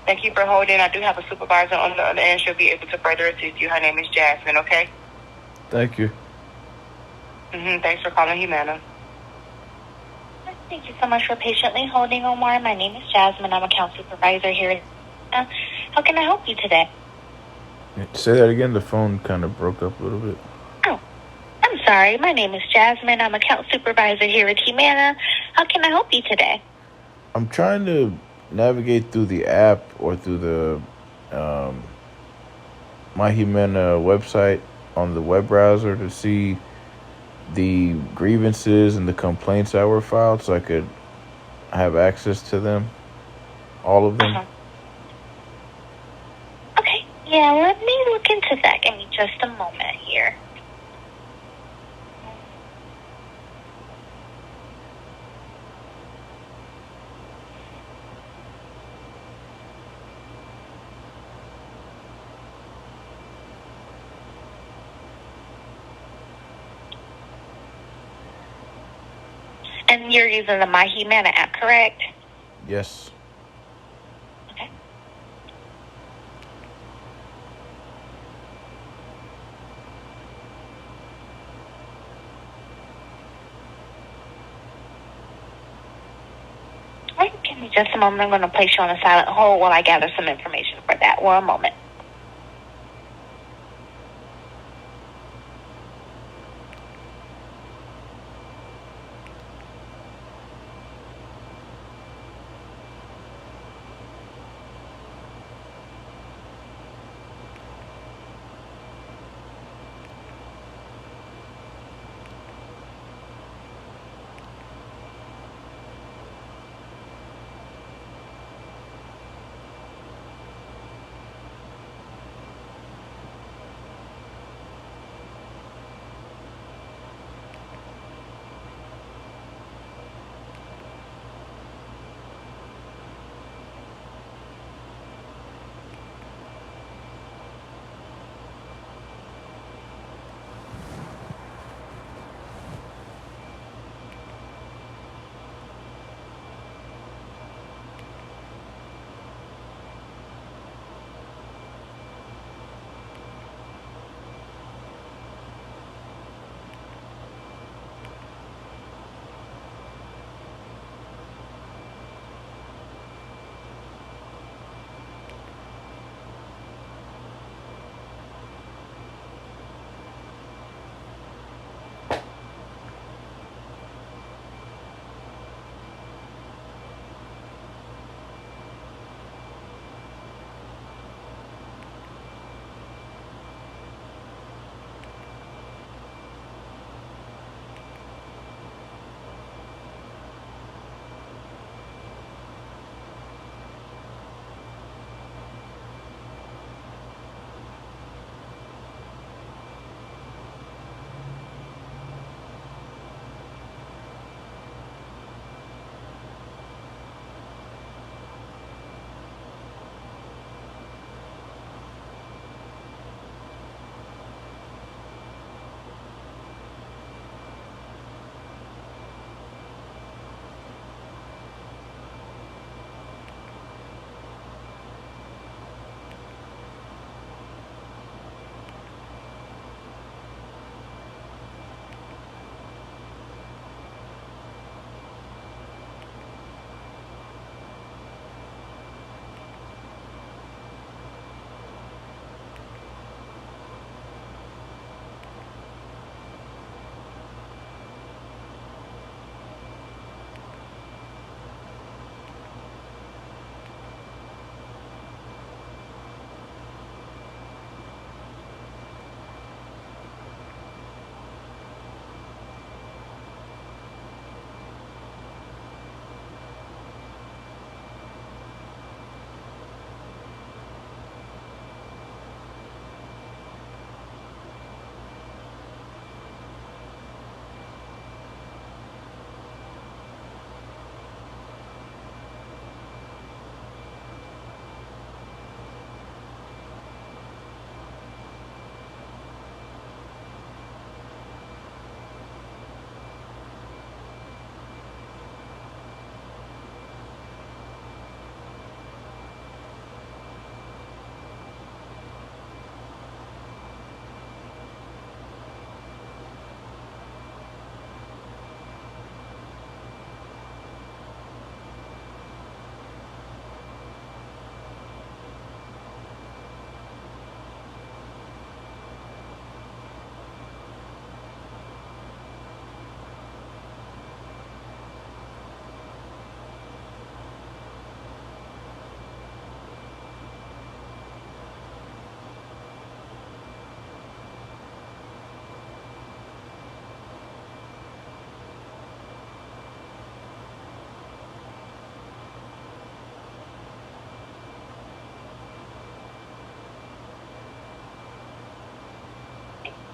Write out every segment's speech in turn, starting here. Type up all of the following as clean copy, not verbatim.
Thank you for holding. I do have a supervisor on the other end. She'll be able to further assist you. Her name is Jasmine, okay? Thank you. Thanks for calling Humana. Thank you so much for patiently holding, Omar. My name is Jasmine. I'm account supervisor here. How can I help you today? Say that again. The phone kind of broke up a little bit. Oh, I'm sorry. My name is Jasmine. I'm account supervisor here at Humana. How can I help you today? I'm trying to navigate through the app or through the My Humana website on the web browser to see the grievances and the complaints that were filed so I could have access to them, all of them. Okay, yeah, let me look into that. Give me just a moment here. And you're using the My Humana app, correct? Yes. Okay. All right, give me just a moment. I'm going to place you on a silent hold while I gather some information for that. One moment.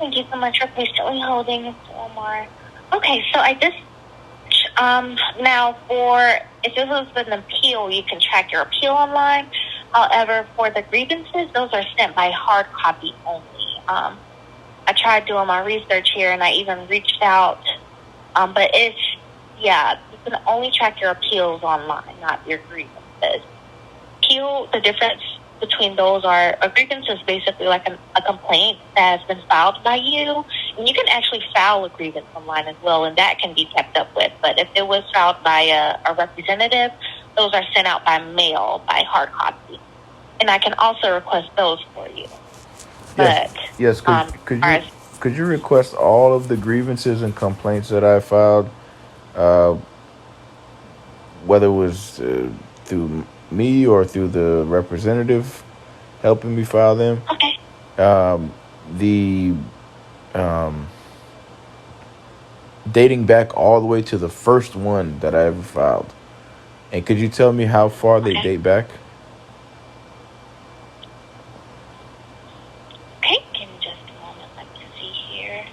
Thank you so much for patiently holding, Mr. Omar. Okay, so I just now for if this was an appeal, you can track your appeal online. However, for the grievances, those are sent by hard copy only. I tried doing my research here, and I even reached out. But you can only track your appeals online, not your grievances. The difference between those are a grievance is basically like a complaint that has been filed by you. And you can actually file a grievance online as well, and that can be kept up with. But if it was filed by a representative, those are sent out by mail, by hard copy. And I can also request those for you. Yes, But yes. Could you request all of the grievances and complaints that I filed, uh, whether it was through me or through the representative helping me file them? Okay. The dating back all the way to the first one that I ever filed. And could you tell me how far they date back? Okay, give me just a moment. Let me see here.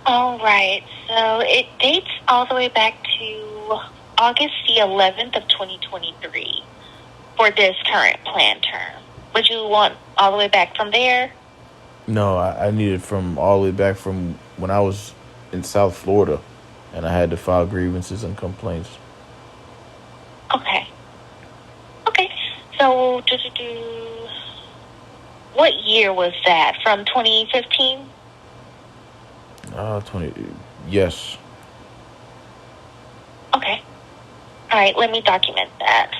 All right, so it dates all the way back to August the 11th of 2023 for this current plan term. Would you want all the way back from there? No, I need it from all the way back from when I was in South Florida and I had to file grievances and complaints. Okay. Okay, so what year was that? From 2015? 20. Yes. Okay. All right, let me document that.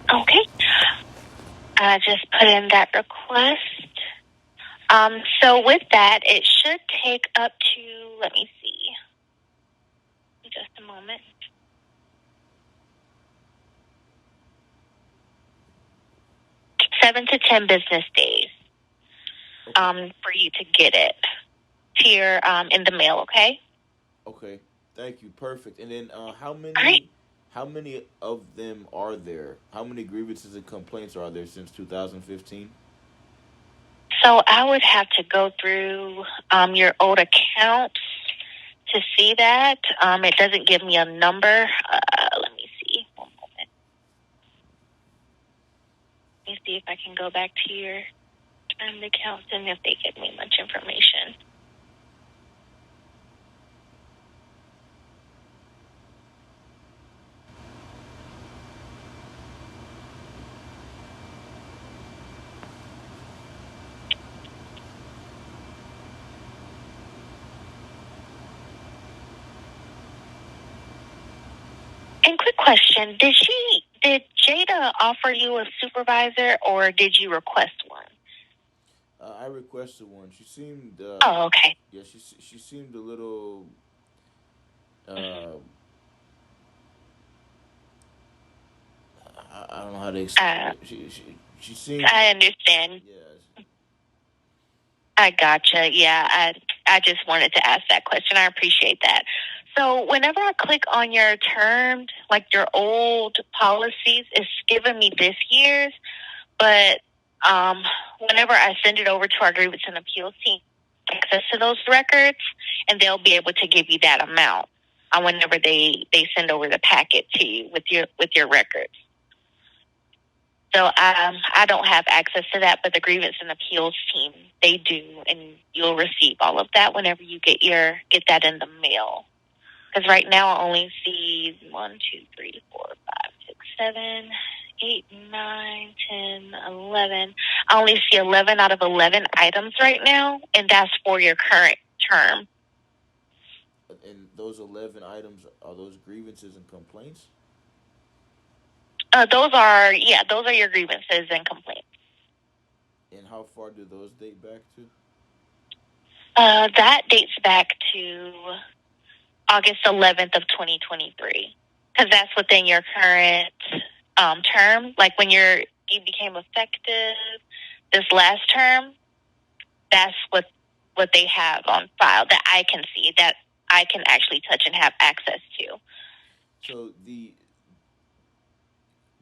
Okay. I just put in that request. So with that, it should take up to, let me see, just a moment. 7 to 10 business days for you to get it here in the mail, okay? Okay. Thank you. Perfect. And then how many right. how many of them are there? How many grievances and complaints are there since 2015? So I would have to go through your old accounts to see that. It doesn't give me a number. Let me see. One moment. Let me see if I can go back to your accounts and if they give me much information. And quick question, did Jada offer you a supervisor or did you request one? I requested one. She seemed. Oh, okay. Yeah, she seemed a little. I don't know how to explain it. She seemed. I understand. Yeah. I gotcha. Yeah, I just wanted to ask that question. I appreciate that. So whenever I click on your terms, like your old policies, it's giving me this year's, but whenever I send it over to our grievance and appeals team, access to those records, and they'll be able to give you that amount whenever they send over the packet to you with your records. So I don't have access to that, but the grievance and appeals team, they do, and you'll receive all of that whenever you get that in the mail. Because right now I only see 1, 2, 3, 4, 5, 6, 7, 8, 9, 10, 11. I only see 11 out of 11 items right now, and that's for your current term. And those 11 items, are those grievances and complaints? Those are your grievances and complaints. And how far do those date back to? That dates back to August 11th of 2023, because that's within your current term. Like when you became effective this last term, that's what they have on file that I can see, that I can actually touch and have access to. So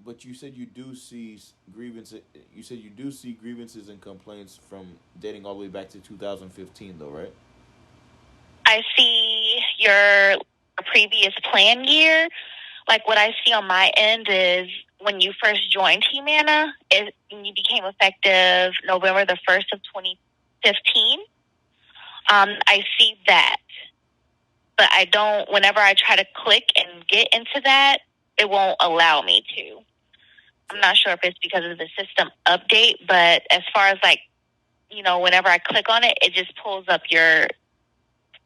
but you said you do see grievances. You said you do see grievances and complaints from dating all the way back to 2015, though, right? I see your previous plan year. Like what I see on my end is when you first joined Humana, you became effective November the 1st of 2015. I see that, but I don't. Whenever I try to click and get into that, it won't allow me to. I'm not sure if it's because of the system update, but as far as whenever I click on it, it just pulls up your.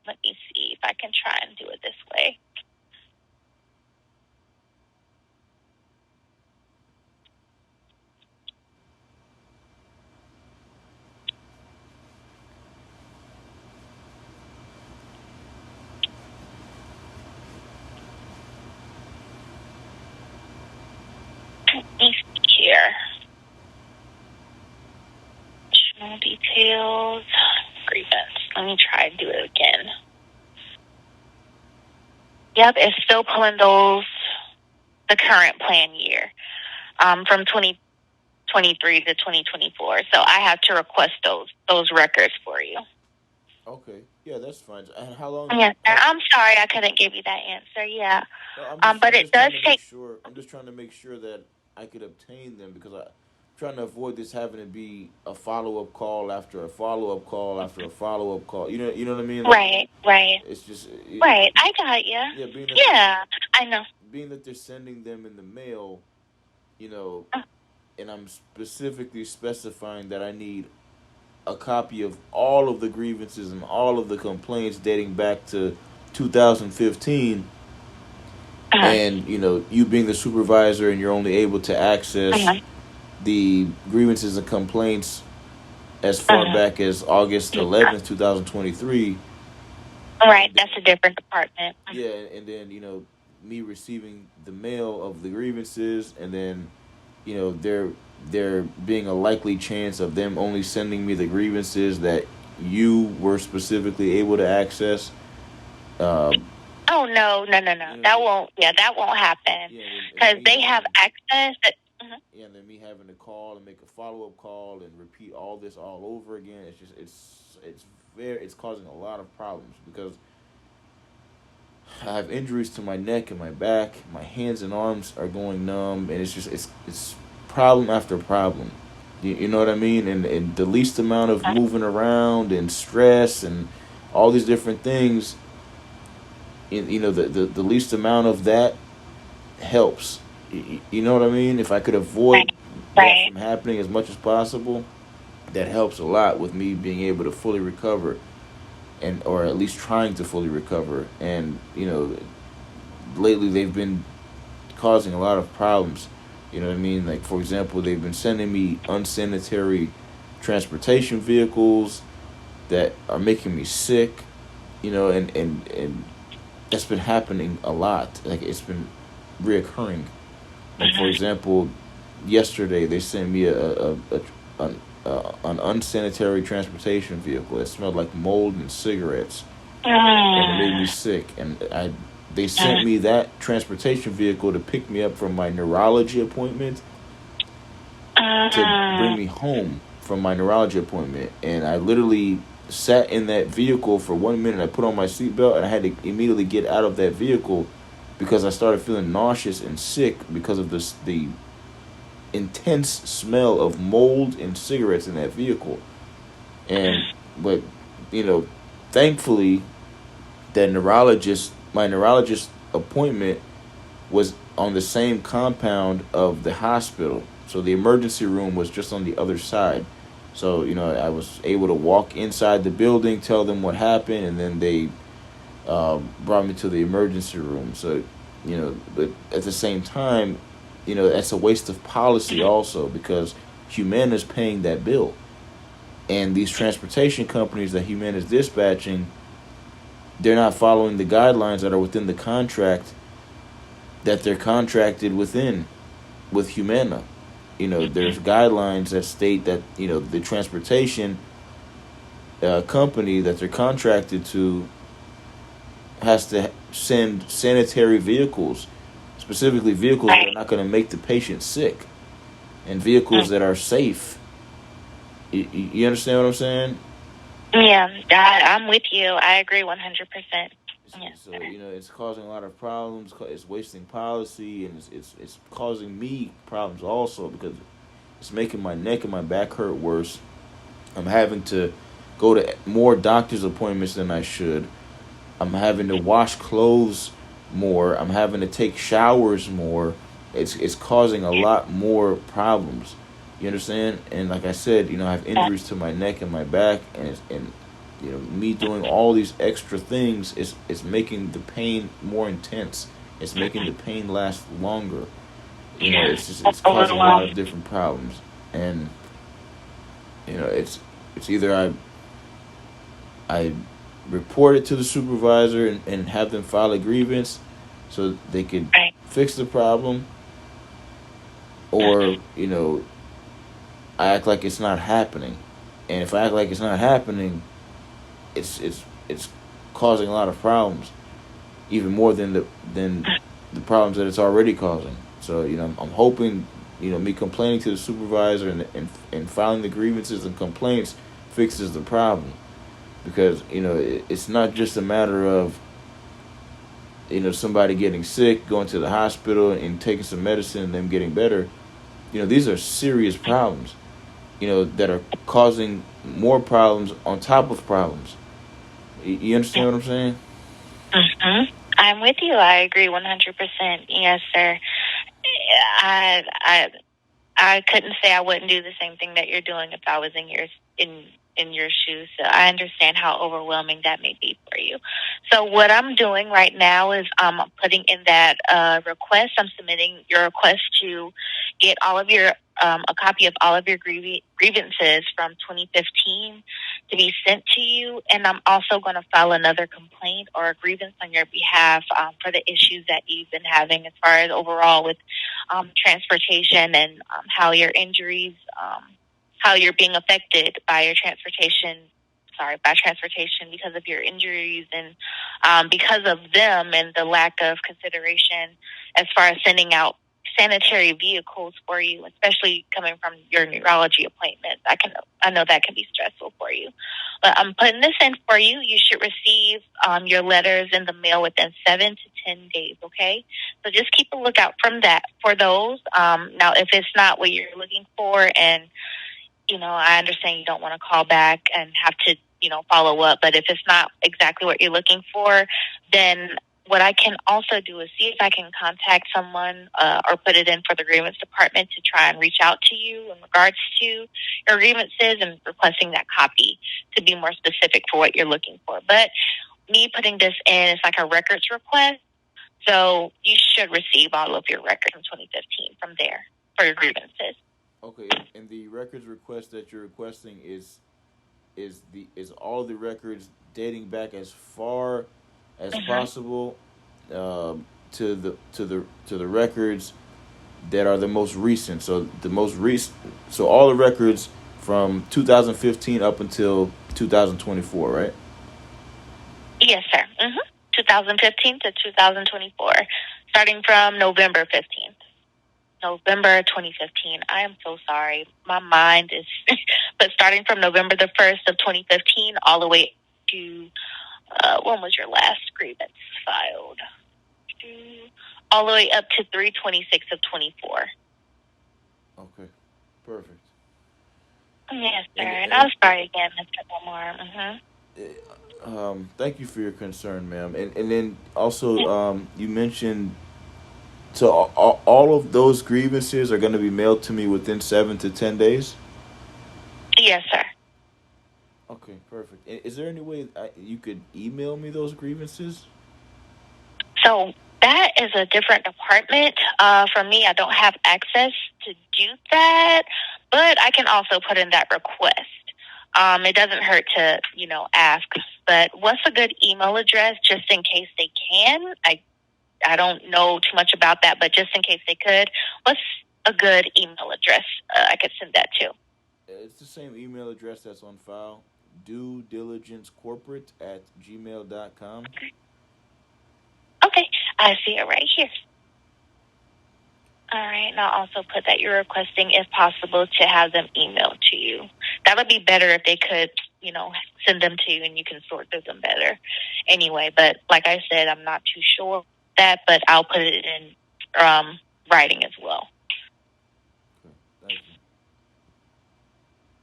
Let me see if I can try and do it this way. Let me see here. Additional details. Grievance. Let me try and do it again. Yep, it's still pulling the current plan year from 2023 to 2024. So I have to request those records for you. Okay, yeah, that's fine. And how long? Yes, I'm sorry I couldn't give you that answer. Yeah, but it does take. I'm just trying to make sure that I could obtain them, because I'm trying to avoid this having to be a follow-up call after a follow-up call after a follow-up call. You know what I mean? Like, right. It's just right. I got you. Yeah, I know. Being that they're sending them in the mail, and I'm specifically specifying that I need a copy of all of the grievances and all of the complaints dating back to 2015. And you being the supervisor, and you're only able to access the grievances and complaints as far back as August 11th, 2023. Right, that's a different department. Yeah, and then me receiving the mail of the grievances, and then there being a likely chance of them only sending me the grievances that you were specifically able to access. Oh no! That won't. Yeah, that won't happen because they have access. Yeah, and then me having to call and make a follow-up call and repeat all this all over again. It's causing a lot of problems, because I have injuries to my neck and my back. My hands and arms are going numb, and it's problem after problem. You know what I mean? And the least amount of moving around and stress and all these different things, the least amount of that helps. You know what I mean? If I could avoid that from happening as much as possible, that helps a lot with me being able to fully recover, or at least trying to fully recover. And lately they've been causing a lot of problems. You know what I mean? Like, for example, they've been sending me unsanitary transportation vehicles that are making me sick, and that's been happening a lot. Like, it's been reoccurring. Like, for example, yesterday they sent me an unsanitary transportation vehicle that smelled like mold and cigarettes. and it made me sick. And they sent me that transportation vehicle to pick me up from my neurology appointment to bring me home from my neurology appointment. And I literally sat in that vehicle for 1 minute. I put on my seatbelt, and I had to immediately get out of that vehicle because I started feeling nauseous and sick because of the intense smell of mold and cigarettes in that vehicle. But thankfully, my neurologist appointment was on the same compound of the hospital. So the emergency room was just on the other side. So, I was able to walk inside the building, tell them what happened, and then they brought me to the emergency room. So, but at the same time, that's a waste of policy also, because Humana is paying that bill. And these transportation companies that Humana is dispatching, they're not following the guidelines that are within the contract that they're contracted with Humana. There's guidelines that state that, the transportation company that they're contracted to has to send sanitary vehicles, specifically vehicles that are not going to make the patient sick, and vehicles that are safe. You understand what I'm saying? Yeah, I'm with you. I agree 100%. Yeah. So it's causing a lot of problems. It's wasting policy, and it's causing me problems also, because it's making my neck and my back hurt worse. I'm having to go to more doctor's appointments than I should. I'm having to wash clothes more. I'm having to take showers more. It's causing a lot more problems. You understand? And like I said, I have injuries to my neck and my back, and me doing all these extra things is making the pain more intense. It's making the pain last longer. It's causing a lot of different problems. And it's either I report it to the supervisor and have them file a grievance so they could fix the problem, or I act like it's not happening. And if I act like it's not happening, it's causing a lot of problems, even more than the problems that it's already causing. So I'm hoping me complaining to the supervisor and filing the grievances and complaints fixes the problem, because it's not just a matter of somebody getting sick, going to the hospital and taking some medicine and them getting better. These are serious problems, that are causing more problems on top of problems. You understand what I'm saying? Mm-hmm. I'm with you. I agree 100%. Yes, sir. I couldn't say I wouldn't do the same thing that you're doing if I was in your shoes. So I understand how overwhelming that may be for you. So what I'm doing right now is I'm putting in that request. I'm submitting your request to get all of your a copy of all of your grievances from 2015 to be sent to you, and I'm also going to file another complaint or a grievance on your behalf for the issues that you've been having as far as overall with transportation and how your injuries, how you're being affected by your transportation because of your injuries, and because of them and the lack of consideration as far as sending out sanitary vehicles for you, especially coming from your neurology appointments. I know that can be stressful for you. But I'm putting this in for you. You should receive your letters in the mail within 7 to 10 days, okay? So just keep a lookout for those. Now, if it's not what you're looking for, and, I understand you don't want to call back and have to, follow up, but if it's not exactly what you're looking for, then what I can also do is see if I can contact someone or put it in for the grievance department to try and reach out to you in regards to your grievances and requesting that copy to be more specific for what you're looking for. But me putting this in is like a records request, so you should receive all of your records from 2015 from there for your grievances. Okay, and the records request that you're requesting is all the records dating back as far as possible to the records that are the most recent. So all the records from 2015 up until 2024, right? Yes, sir. 2015 to 2024, starting from November 15th. November 2015. I am so sorry. My mind is, but starting from November the 1st of 2015 all the way to, when was your last grievance filed? All the way up to 3/26 of 24. Okay, perfect. Yes, sir. And I'm sorry again, Mr. Omar. Thank you for your concern, ma'am. And then also, you mentioned so all of those grievances are going to be mailed to me within 7 to 10 days. Yes, sir. Okay, perfect. Is there any way you could email me those grievances? So that is a different department. For me, I don't have access to do that, but I can also put in that request. It doesn't hurt to, ask. But what's a good email address just in case they can? I don't know too much about that, but just in case they could, what's a good email address I could send that to? It's the same email address that's on file. Due diligence corporate at gmail.com. Okay, I see it right here. All right, and I'll also put that you're requesting, if possible, to have them emailed to you. That would be better if they could, send them to you and you can sort through them better. Anyway, but like I said, I'm not too sure that, but I'll put it in writing as well. Okay, thank you.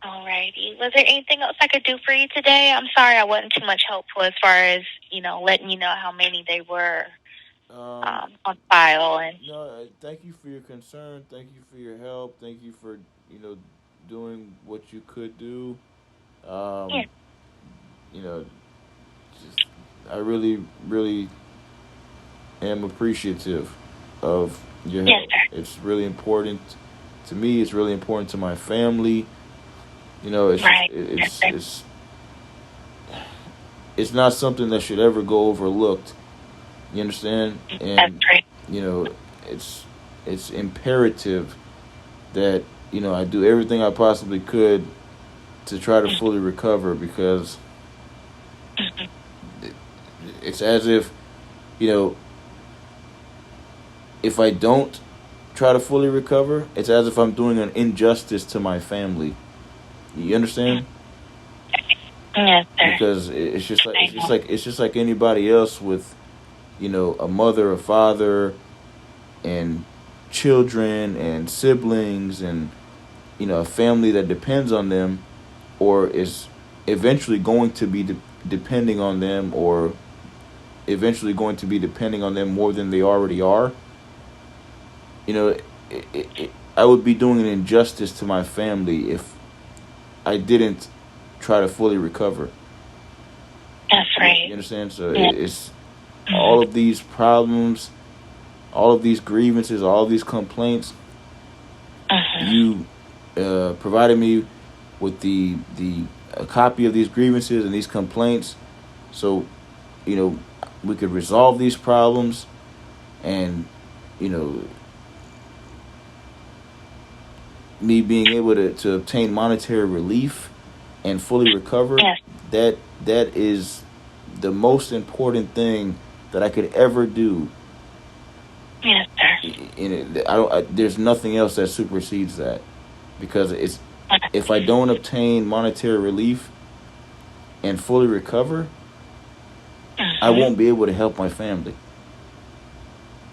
All righty. Was there anything else I could do for you today? I'm sorry I wasn't too much helpful as far as, letting you know how many they were on file. And No, thank you for your concern. Thank you for your help. Thank you for doing what you could do. yeah. You know, just I really, really am appreciative of your Yes, help. sir. It's really important to me. It's really important to my family. It's Right. it's not something that should ever go overlooked. You understand? That's And right. it's imperative that I do everything I possibly could to try to fully recover, because it's as if if I don't try to fully recover, it's as if I'm doing an injustice to my family. You understand? Yes, sir. Because it's just like anybody else with a mother, a father, and children and siblings, and a family that depends on them, or is eventually going to be depending on them, or eventually going to be depending on them more than they already are. I would be doing an injustice to my family if I didn't try to fully recover. That's right. You understand? So Yeah. it's all of these problems, all of these grievances, all of these complaints. You provided me with the a copy of these grievances and these complaints, so we could resolve these problems, and me being able to obtain monetary relief and fully recover. Yes. That is the most important thing that I could ever do. Yes, sir. There's nothing else that supersedes that, because if I don't obtain monetary relief and fully recover, I won't be able to help my family.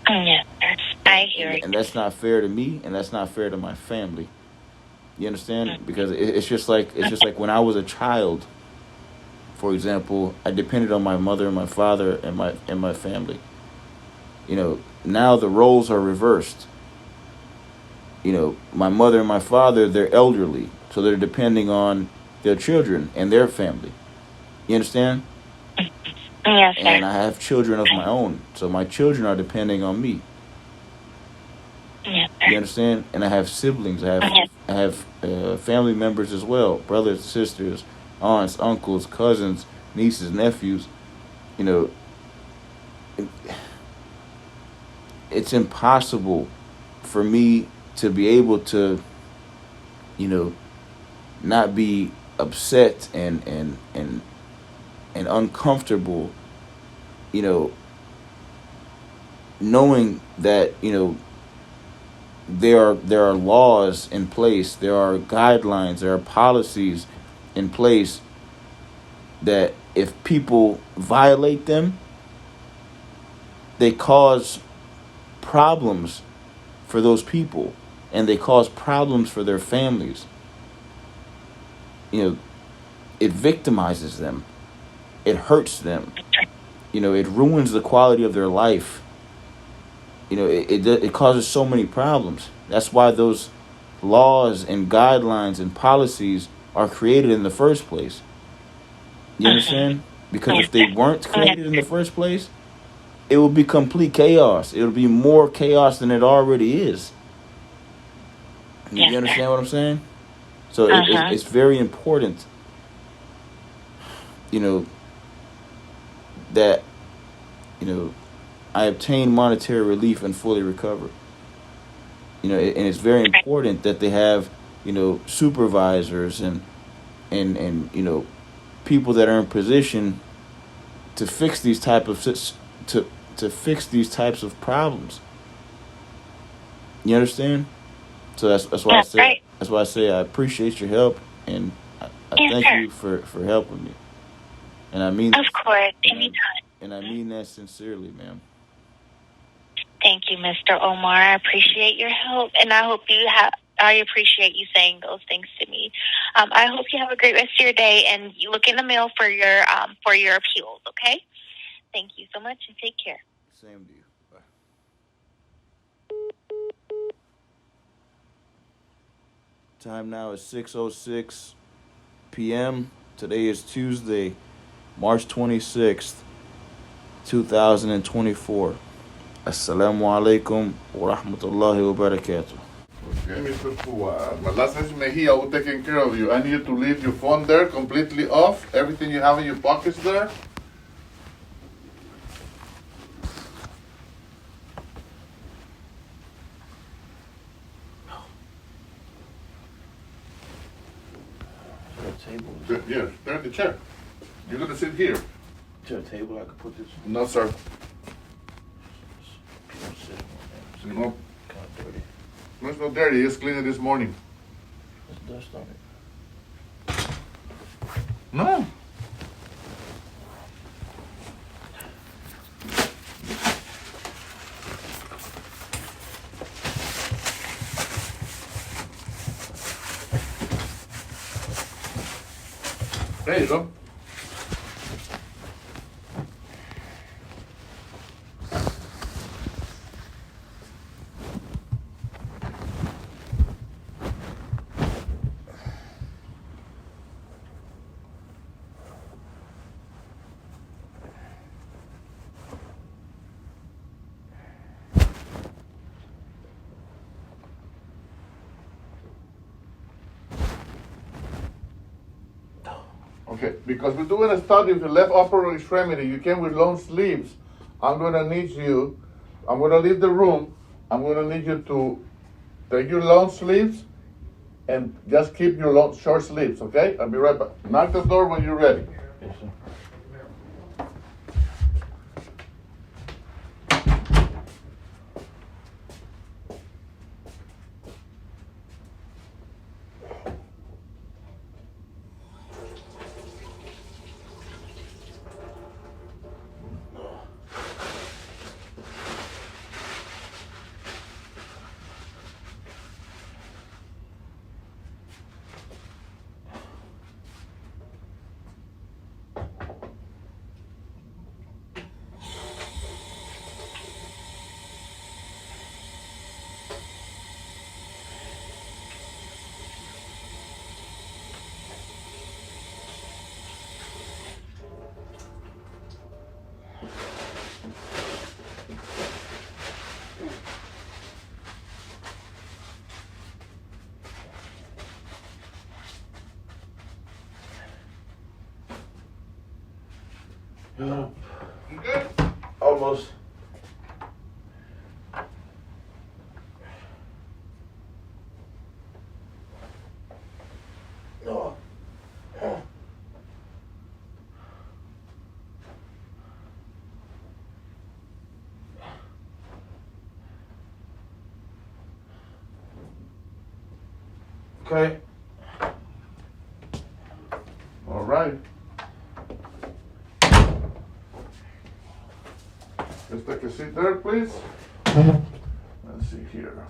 Yes, sir. I hear you. And that's not fair to me, and that's not fair to my family. You understand? Because it's just like when I was a child. For example, I depended on my mother and my father and my family. Now the roles are reversed. My mother and my father, they're elderly, so they're depending on their children and their family. You understand? Yes, sir. And I have children of my own, so my children are depending on me. Yes, sir. You understand? And I have siblings. I have family members as well, brothers, sisters, aunts, uncles, cousins, nieces, nephews. It's impossible for me to be able to, not be upset and uncomfortable you know, knowing that, there are laws in place, there are guidelines, there are policies in place that if people violate them, they cause problems for those people, and they cause problems for their families. It victimizes them. It hurts them. It ruins the quality of their life. It causes so many problems. That's why those laws and guidelines and policies are created in the first place. You understand? Because if they weren't created in the first place, it would be complete chaos. It would be more chaos than it already is. You understand what I'm saying? So it's very important, that, I obtain monetary relief and fully recover. And it's very important that they have, supervisors and people that are in position to fix these to fix these types of problems. You understand? So that's why I say I appreciate your help, and I thank you for helping me. And I mean, of course, anytime. And I mean that sincerely, ma'am. Thank you, Mr. Omar. I appreciate your help, and I appreciate you saying those things to me. I hope you have a great rest of your day, and you look in the mail for your appeals. Okay? Thank you so much, and take care. Same to you. Bye. Time now is 6:06 p.m. Today is Tuesday, March 26th, 2024. Assalamu alaikum wa rahmatullahi wa barakatuh. Okay, Mr. Fuad. My last name is Mejia. We're taking care of you. I need you to leave your phone there completely off. Everything you have in your pockets there. Table. Yeah, they're in the chair. You're going to sit here. Is there a table I could put this on? No, sir. You know, kind of dirty. No, it's not dirty. Just cleaned it this morning. There's dust on it. No. There you go. Okay, because we're doing a study of the left upper extremity. You came with long sleeves. I'm going to leave the room. I'm going to need you to take your long sleeves and just keep your short sleeves, okay? I'll be right back. Knock the door when you're ready. Yes, sir. You good? Almost. Oh. Okay. All right. Let's take a seat there, please. Let's see here.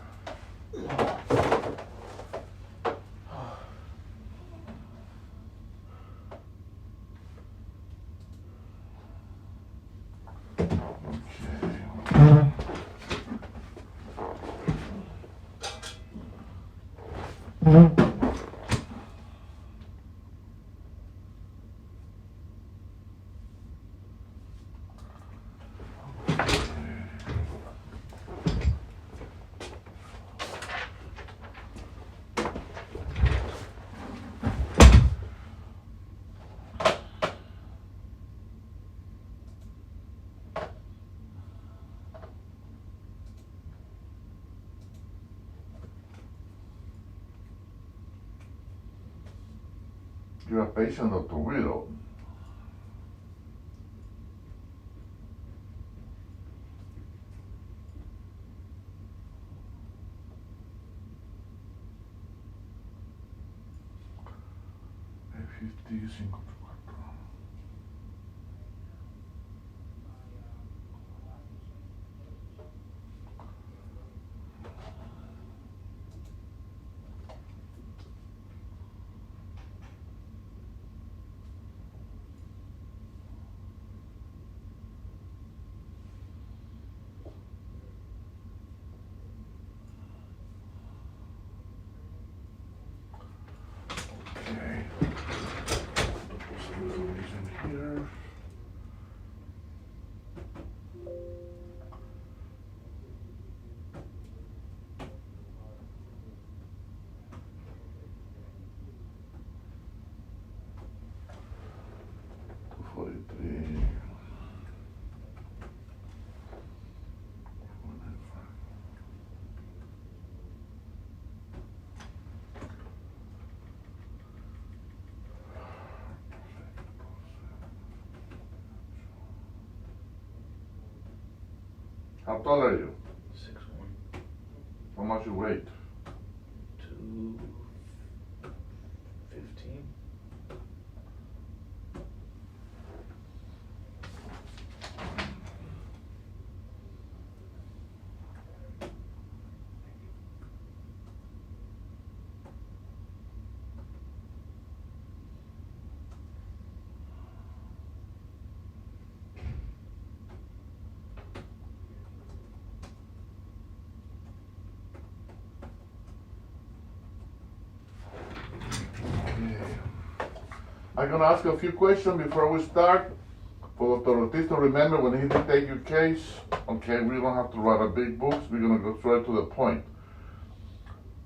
You're a patient, Dr. Widow. E55. Okay. Put some information here. How tall are you? 6'1". How much you weigh? 215. I'm gonna ask a few questions before we start. For Dr. Ortiz to remember when he did take your case, okay, we don't have to write a big books, we're gonna go straight to the point.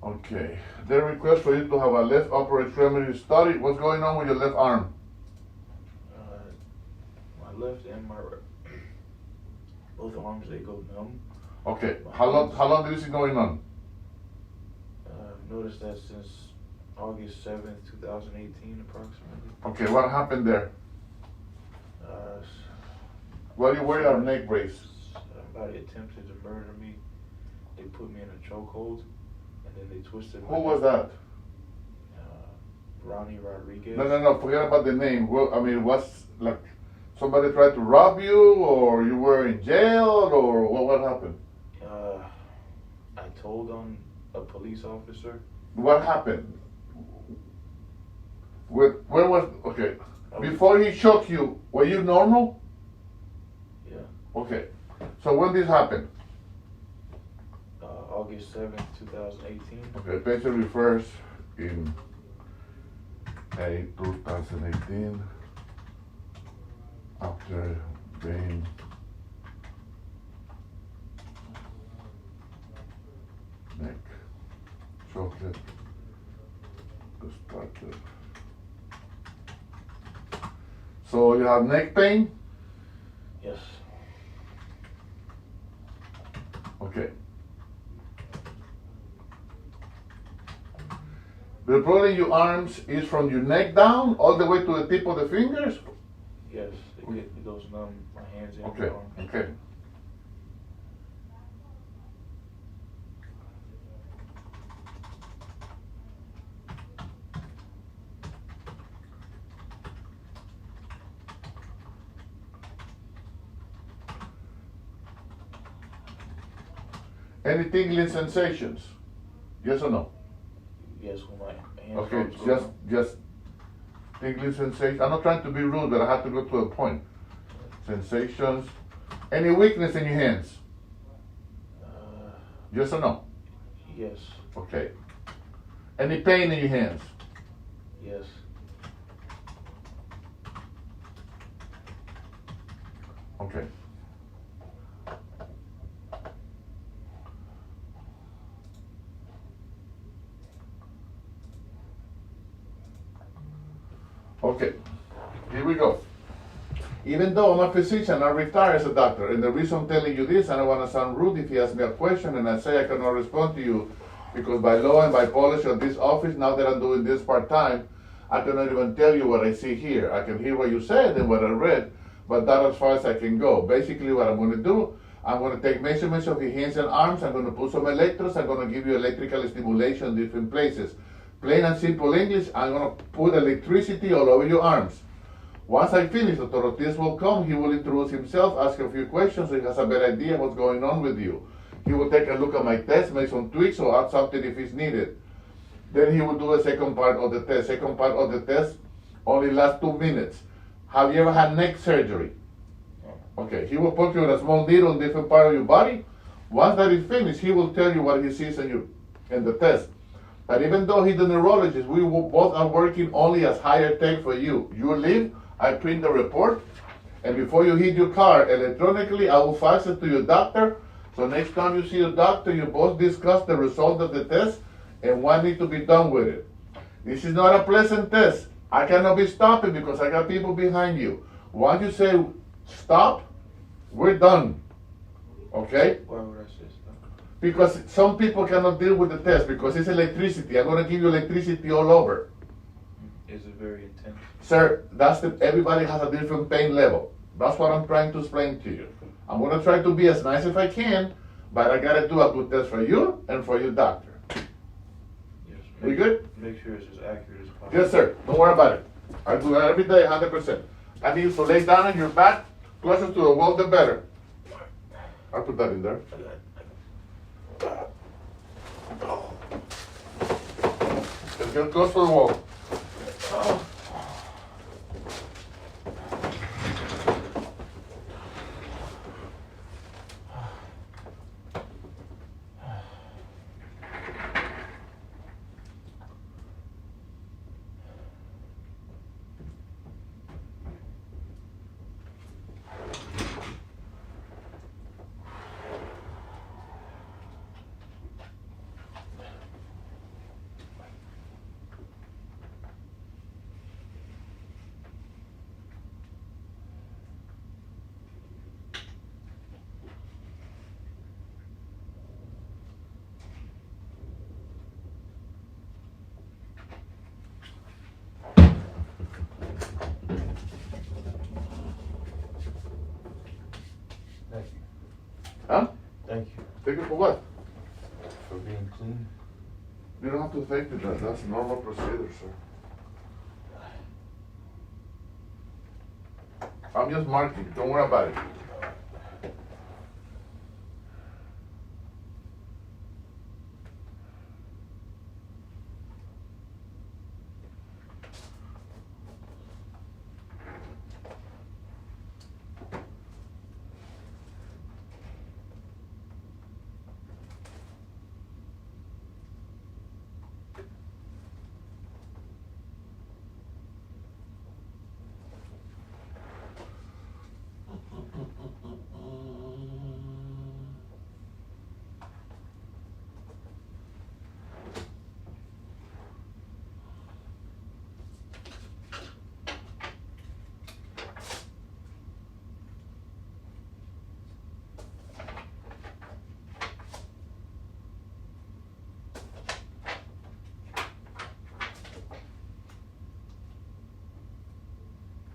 Okay, they request for you to have a left upper extremity study. What's going on with your left arm? My left and my right, both arms, they go numb. Okay, how long is it going on? I've noticed that since August 7th, 2018, approximately. Okay, what happened there? Why do you wear a neck brace? Somebody attempted to murder me. They put me in a chokehold, and then they twisted my Who was that? Ronnie Rodriguez. No, forget about the name. Well, I mean, what's like, somebody tried to rob you, or you were in jail, or what happened? I told on a police officer. What happened? Where was, okay, before he shook you, were you normal? Yeah. Okay, so when this happened? August 7th, 2018. Okay, patient refers in 2018 after being neck chocolate started. So you have neck pain? Yes. Okay. The problem in your arms is from your neck down all the way to the tip of the fingers? Yes, it goes numb, my hands and Okay, my arms. okay. Any tingling sensations? Yes or no? Yes, when my hands Okay, go up. just tingling sensation. I'm not trying to be rude, but I have to go to a point. Sensations. Any weakness in your hands? Yes or no? Yes. Okay. Any pain in your hands? Yes. Okay. Okay, here we go. Even though I'm a physician, I retired as a doctor, and the reason I'm telling you this, I don't want to sound rude if you ask me a question and I say I cannot respond to you, because by law and by policy of this office, now that I'm doing this part-time, I cannot even tell you what I see here. I can hear what you said and what I read, but that's as far as I can go. Basically, what I'm going to do, I'm going to take measurements of your hands and arms, I'm going to put some electrodes, I'm going to give you electrical stimulation in different places. Plain and simple English, I'm going to put electricity all over your arms. Once I finish, Dr. Ortiz will come, he will introduce himself, ask a few questions, so he has a better idea what's going on with you. He will take a look at my test, make some tweaks, or add something if it's needed. Then he will do the second part of the test. Second part of the test only lasts 2 minutes. Have you ever had neck surgery? Okay, he will put you in a small needle in different part of your body. Once that is finished, he will tell you what he sees in the test. But even though he's the neurologist, we both are working only as higher tech for you. You leave, I print the report, and before you hit your car, electronically, I will fax it to your doctor. So next time you see your doctor, you both discuss the result of the test and what needs to be done with it. This is not a pleasant test. I cannot be stopping because I got people behind you. Once you say stop, we're done. Okay? Why would I say stop? Because some people cannot deal with the test because it's electricity. I'm going to give you electricity all over. Is it very intense? Sir, everybody has a different pain level. That's what I'm trying to explain to you. I'm going to try to be as nice as I can, but I got to do a good test for you and for your doctor. Yes. We good? Make sure it's as accurate as possible. Yes, sir. Don't worry about it. I do that every day, 100%. I need you to lay down on your back, closer to the wall, the better. I'll put that in there. Let's get close to the wall. Thank you. Huh? Thank you Take it for what? for being clean. You don't have to thank me. That's normal procedure, sir. I'm just marking. Don't worry about it.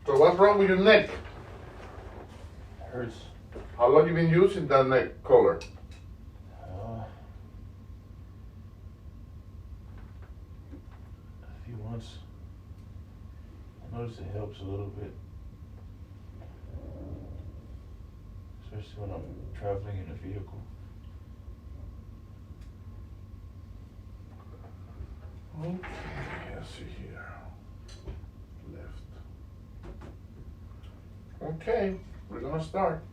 So what's wrong with your neck? Hurts. How long you been using that neck collar? A few months. I notice it helps a little bit. Especially when I'm traveling in a vehicle. Okay, let's see here. Left. Okay, we're gonna start.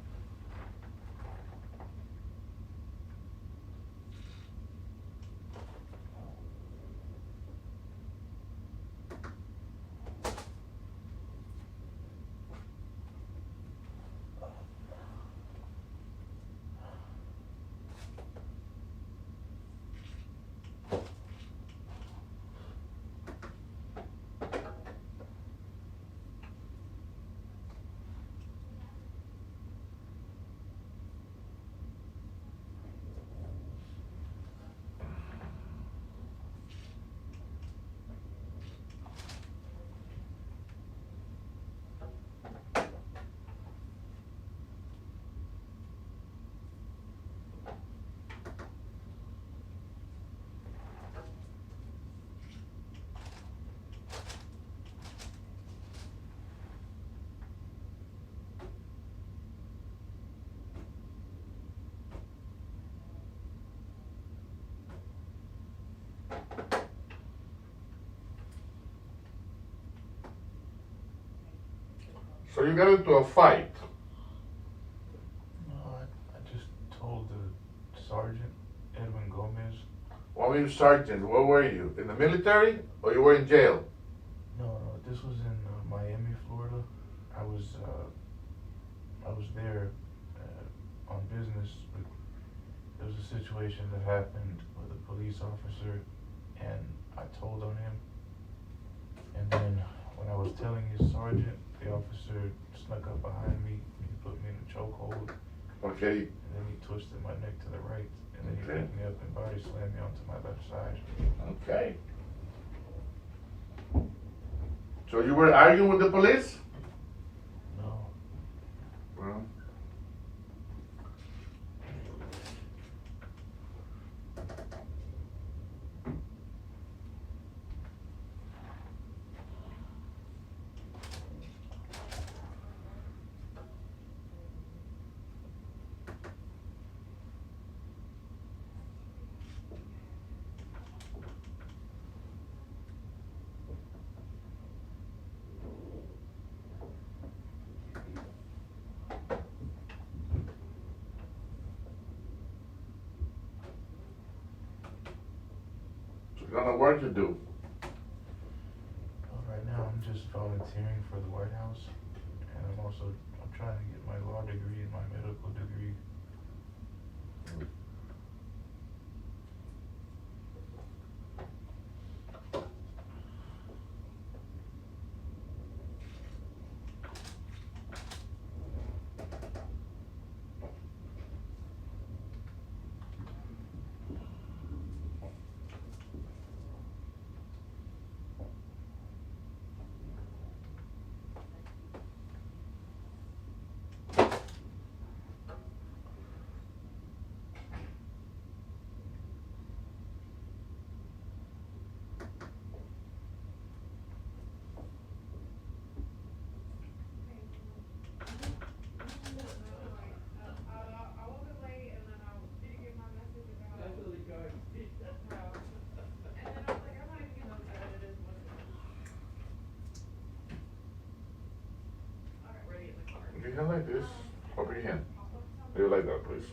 So you got into a fight. No, I just told the Sergeant Edwin Gomez. What were you, Sergeant? Where were you? In the military or you were in jail? No, this was in Miami, Florida. I was there on business, but there was a situation that happened with a police officer, and I told on him. And then when I was telling his sergeant, the officer snuck up behind me. He put me in a chokehold. Okay. And then he twisted my neck to the right, and then he Okay. picked me up and body slammed me onto my left side. Okay. So you were arguing with the police? No. Well. So what kind of work you do? Well, right now I'm just volunteering for the White House, and I'm trying to get my law degree and my medical degree. You can like this. Over your hand. Do you like that, please?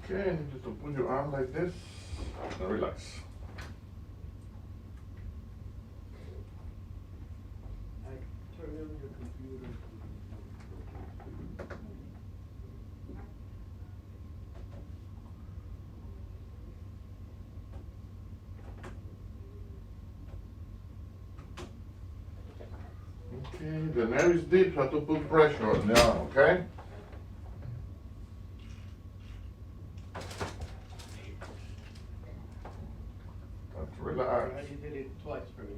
Okay, I need you to put your arm like this and relax. Turn on your computer. Okay, the nerve is deep, so I have to put pressure on the arm, okay? Let's relax. You did it twice for me.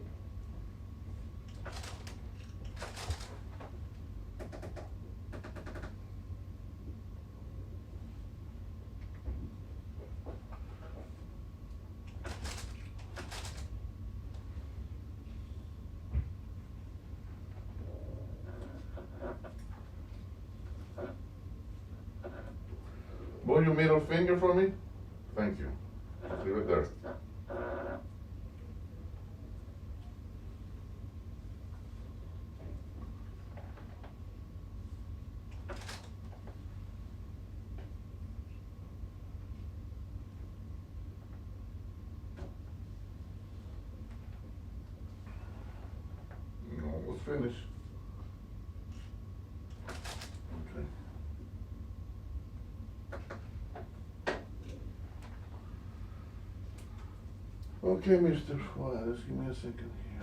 Move your middle finger for me. Thank you. Leave it there. Almost finished. Okay. Okay, Mr. Juarez, give me a second here.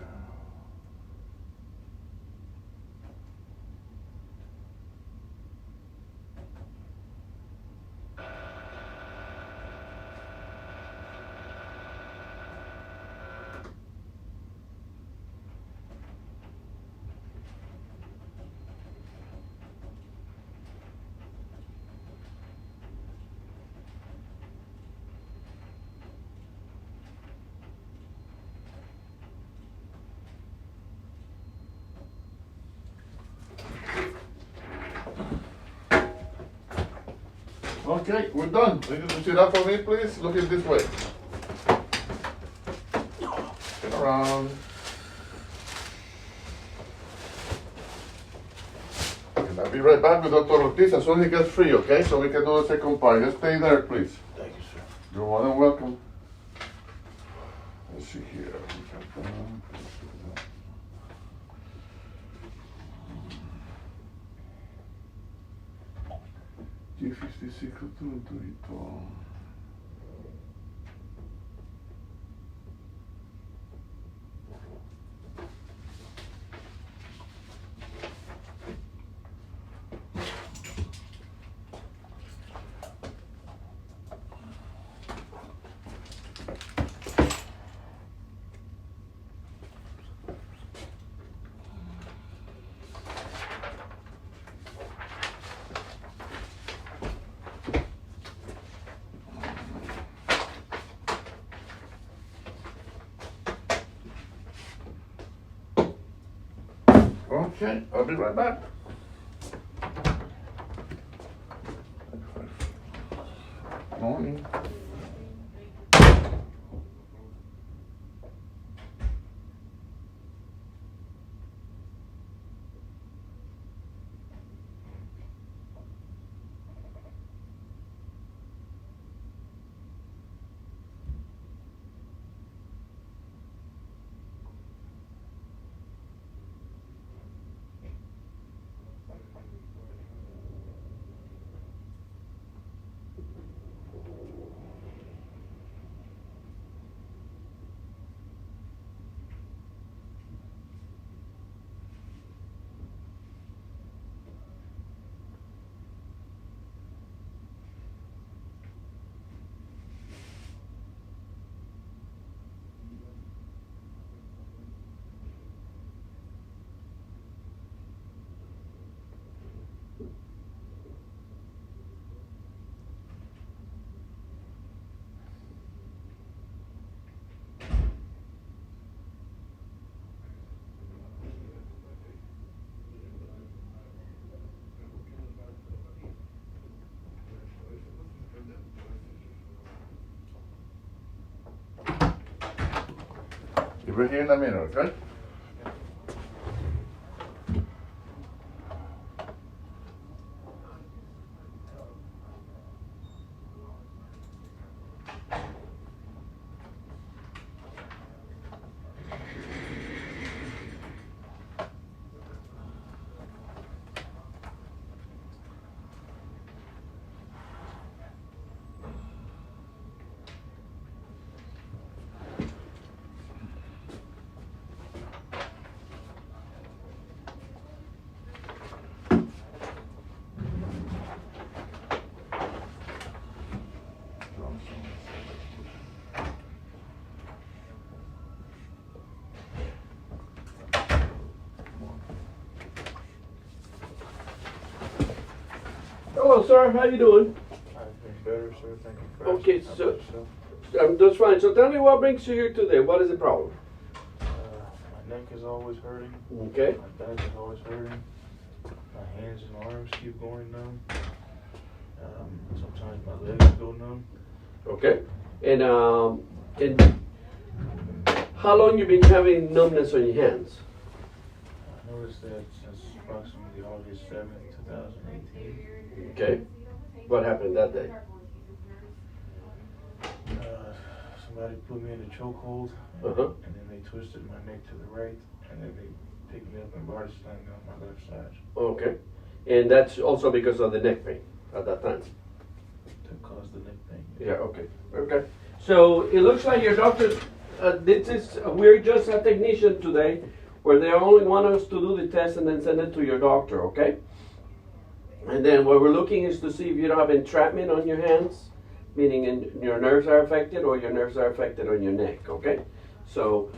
Okay, we're done. Can you sit up for me, please? Look at this way. Turn around. And I'll be right back with Dr. Ortiz as soon as he gets free, okay? So we can do the second part. Just stay there, please. Thank you, sir. You're more than welcome. Let's see here. G56 tutto ito. Okay, I'll be right back. Morning. You'll be here in a minute, okay? Hello, sir. How you doing? I've been better, sir. Thank you for Okay, asking. How so- about yourself? I'm just fine. So tell me what brings you here today. What is the problem? My neck is always hurting. Okay. My back is always hurting. My hands and arms keep going numb. Sometimes my legs go numb. Okay. And how long you been having numbness on your hands? I noticed that since approximately August 7th, 2018. Okay. What happened that day? Somebody put me in a chokehold, Uh-huh. and then they twisted my neck to the right, and then they picked me up and body slammed me on my left side. Okay. And that's also because of the neck pain at that time? That caused the neck pain. Yeah, okay. Okay. So it looks like your doctor, we're just a technician today where they only want us to do the test and then send it to your doctor, okay? And then what we're looking is to see if you don't have entrapment on your hands, meaning your nerves are affected or your nerves are affected on your neck, okay? So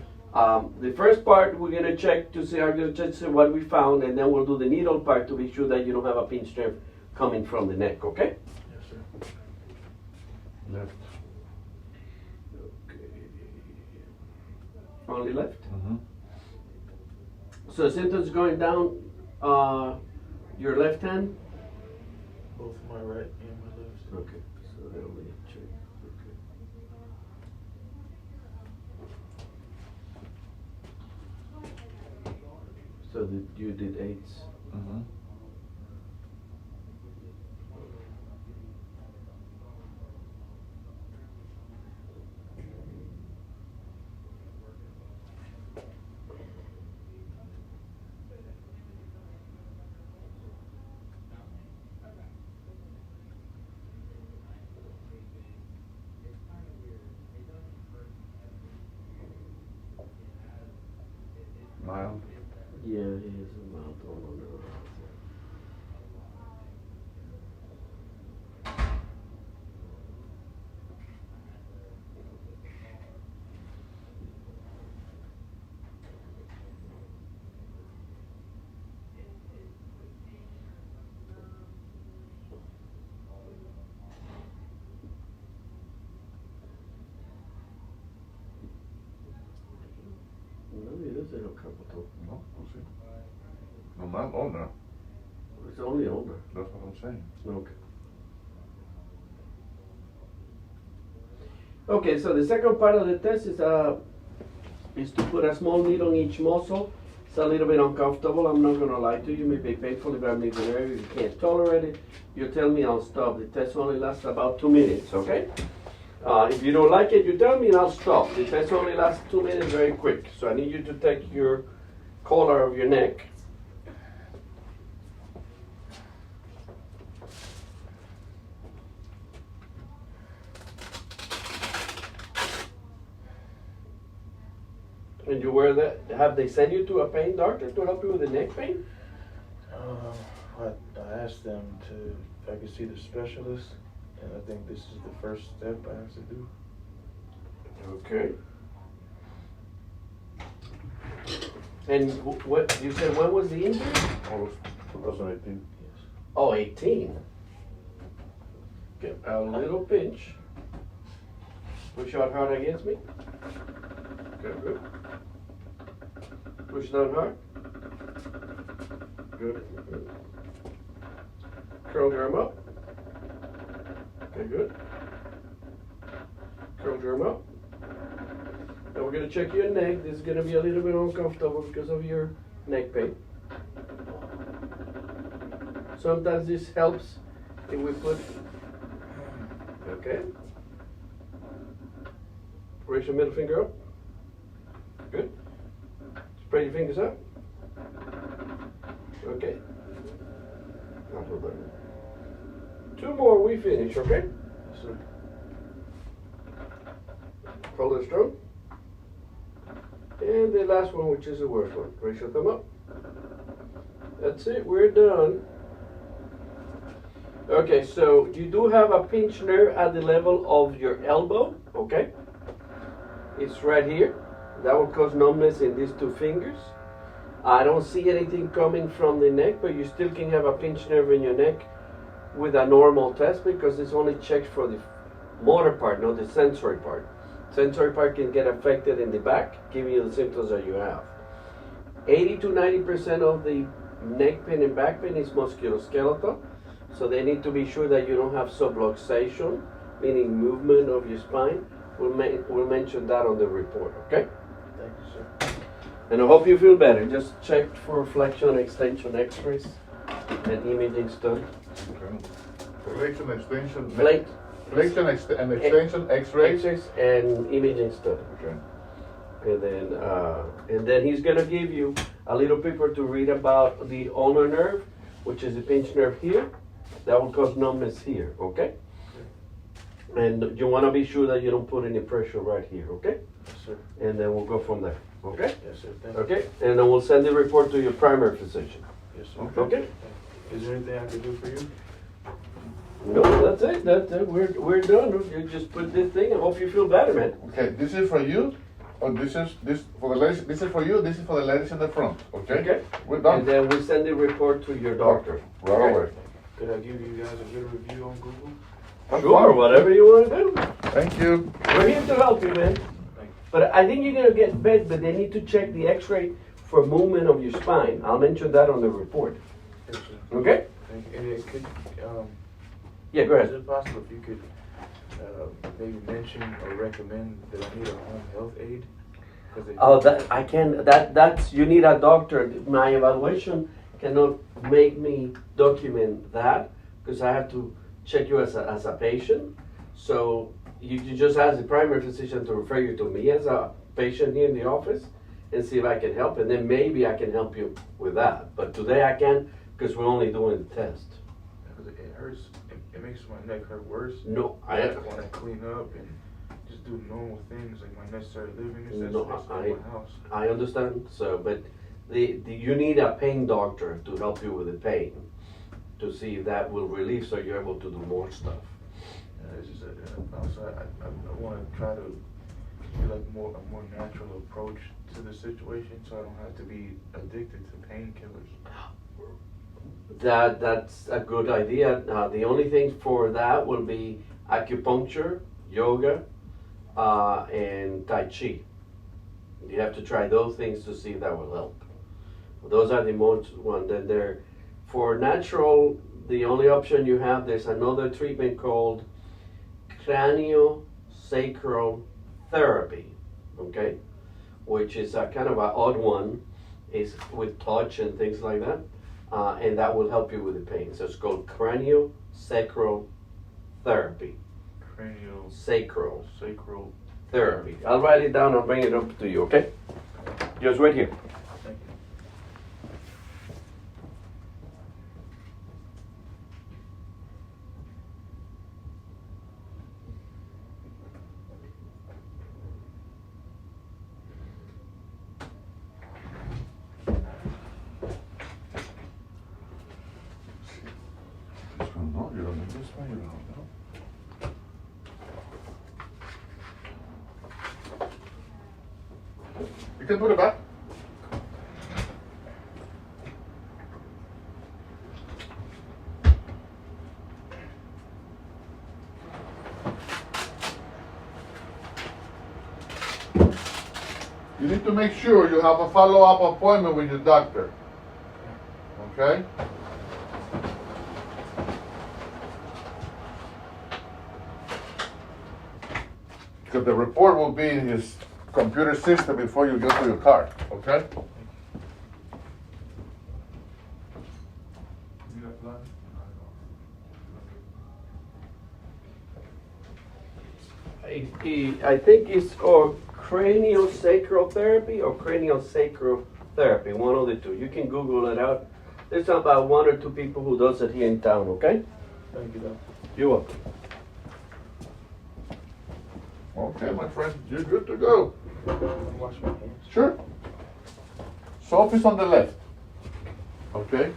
the first part we're gonna check to see, what we found, and then we'll do the needle part to be sure that you don't have a pinched nerve coming from the neck, okay? Yes, sir. Left. Okay. Only left? Mm-hmm. So symptoms going down your left hand? Both my right and my left. Okay, so that'll be a check. Okay. So you did 8s. Mm-hmm. Mild. Yeah, he has a mouth on it. No, he doesn't have carpal tunnel. No, we'll see. No, not owner. It's only ulnar. That's what I'm saying. Okay. Okay, so the second part of the test is to put a small needle in each muscle. It's a little bit uncomfortable. I'm not gonna lie to you. It may be painful if I'm in the area. If you can't tolerate it, you tell me, I'll stop. The test only lasts about 2 minutes, okay? If you don't like it, you tell me and I'll stop. The test only lasts 2 minutes, very quick. So I need you to take your collar of your neck. And you wear that, have they sent you to a pain doctor to help you with the neck pain? I asked them if I could see the specialist, and I think this is the first step I have to do. Okay. And what, you said when was the injury? August 2018. Yes. Oh, 18. Get a little pinch. Push out hard against me. Okay, good. Push down hard. Good. Good. Curl your arm up. Okay, good. Curl your arm up. Now we're going to check your neck. This is going to be a little bit uncomfortable because of your neck pain. Sometimes this helps if we put, okay. Raise your middle finger up. Good. Spread your fingers out. Okay. Now hold on. 2 more, we finish, okay? Yes, sir. Hold it strong. And the last one, which is the worst one. Raise your thumb up. That's it, we're done. Okay, so you do have a pinched nerve at the level of your elbow, okay? It's right here. That will cause numbness in these 2 fingers. I don't see anything coming from the neck, but you still can have a pinched nerve in your neck. with a normal test because it's only checked for the motor part, not the sensory part. Sensory part can get affected in the back, giving you the symptoms that you have. 80 to 90% of the neck pain and back pain is musculoskeletal, so they need to be sure that you don't have subluxation, meaning movement of your spine. We'll mention that on the report, okay? Thank you, sir. And I hope you feel better. Just check for flexion extension x-rays and imaging study. Flexion extension. Flex- Flexion and extension X-rays. X-rays and imaging study. Okay. And then he's gonna give you a little paper to read about the ulnar nerve, which is the pinch nerve here. That will cause numbness here, okay? And you wanna be sure that you don't put any pressure right here, okay? Yes, sir. And then we'll go from there, okay? Yes, sir. Thank you. Okay, and then we'll send the report to your primary physician. Yes, sir. Okay? Is there anything I can do for you? No, that's it. That's it. We're done. You just put this thing. I hope you feel better, man. Okay, this is for you. Or this for the ladies. This is for you. This is for the ladies in the front. Okay. Okay. We're And done. then we send the report to your doctor. Right away. Could I give you guys a good review on Google? That's Sure, fine. whatever you want to do. Thank you. We're here to help you, man. Thank you. But I think you're gonna get better. But they need to check the X-ray for movement of your spine. I'll mention that on the report. Yes, sir. Okay? Thank you. And it could, Yeah, go is ahead. it possible if you could maybe mention or recommend that I need a home health aide? 'Cause they- Oh, that I can. That's you need a doctor. My evaluation cannot make me document that because I have to check you as a patient. So you just ask the primary physician to refer you to me as a patient here in the office and see if I can help, and then maybe I can help you with that. But today I can't because we're only doing the test. Because it hurts. It makes my neck hurt worse. No, I want to clean up and just do normal things like my necessary living necessities No, in my house. I understand. So, but you need a pain doctor to help you with the pain to see if that will relieve, so you're able to do more stuff. It's just also I want to try to do like a more natural approach to the situation, so I don't have to be addicted to painkillers. That's a good idea. The only thing for that will be acupuncture, yoga, and Tai Chi. You have to try those things to see if that will help. Those are the most one. Then there, for natural, the only option you have, there's another treatment called craniosacral therapy, okay, which is a kind of an odd one. It's with touch and things like that, and that will help you with the pain. So it's called craniosacral therapy. Craniosacral Sacral therapy. I'll write it down. I'll bring it up to you. Okay, just right here. Thank you. This one, no, you don't need this one. You don't know. You can put it back. You need to make sure you have a follow-up appointment with your doctor. Okay? Because the report will be in his computer system before you get to your car. Okay? You got blood? I think it's called craniosacral therapy or craniosacral therapy, one of the two. You can Google it out. There's about one or two people who does it here in town, okay? Thank you, Doc. You're welcome. Okay, my friend, you're good to go. Wash my hands. Sure. Soap is on the left. Okay?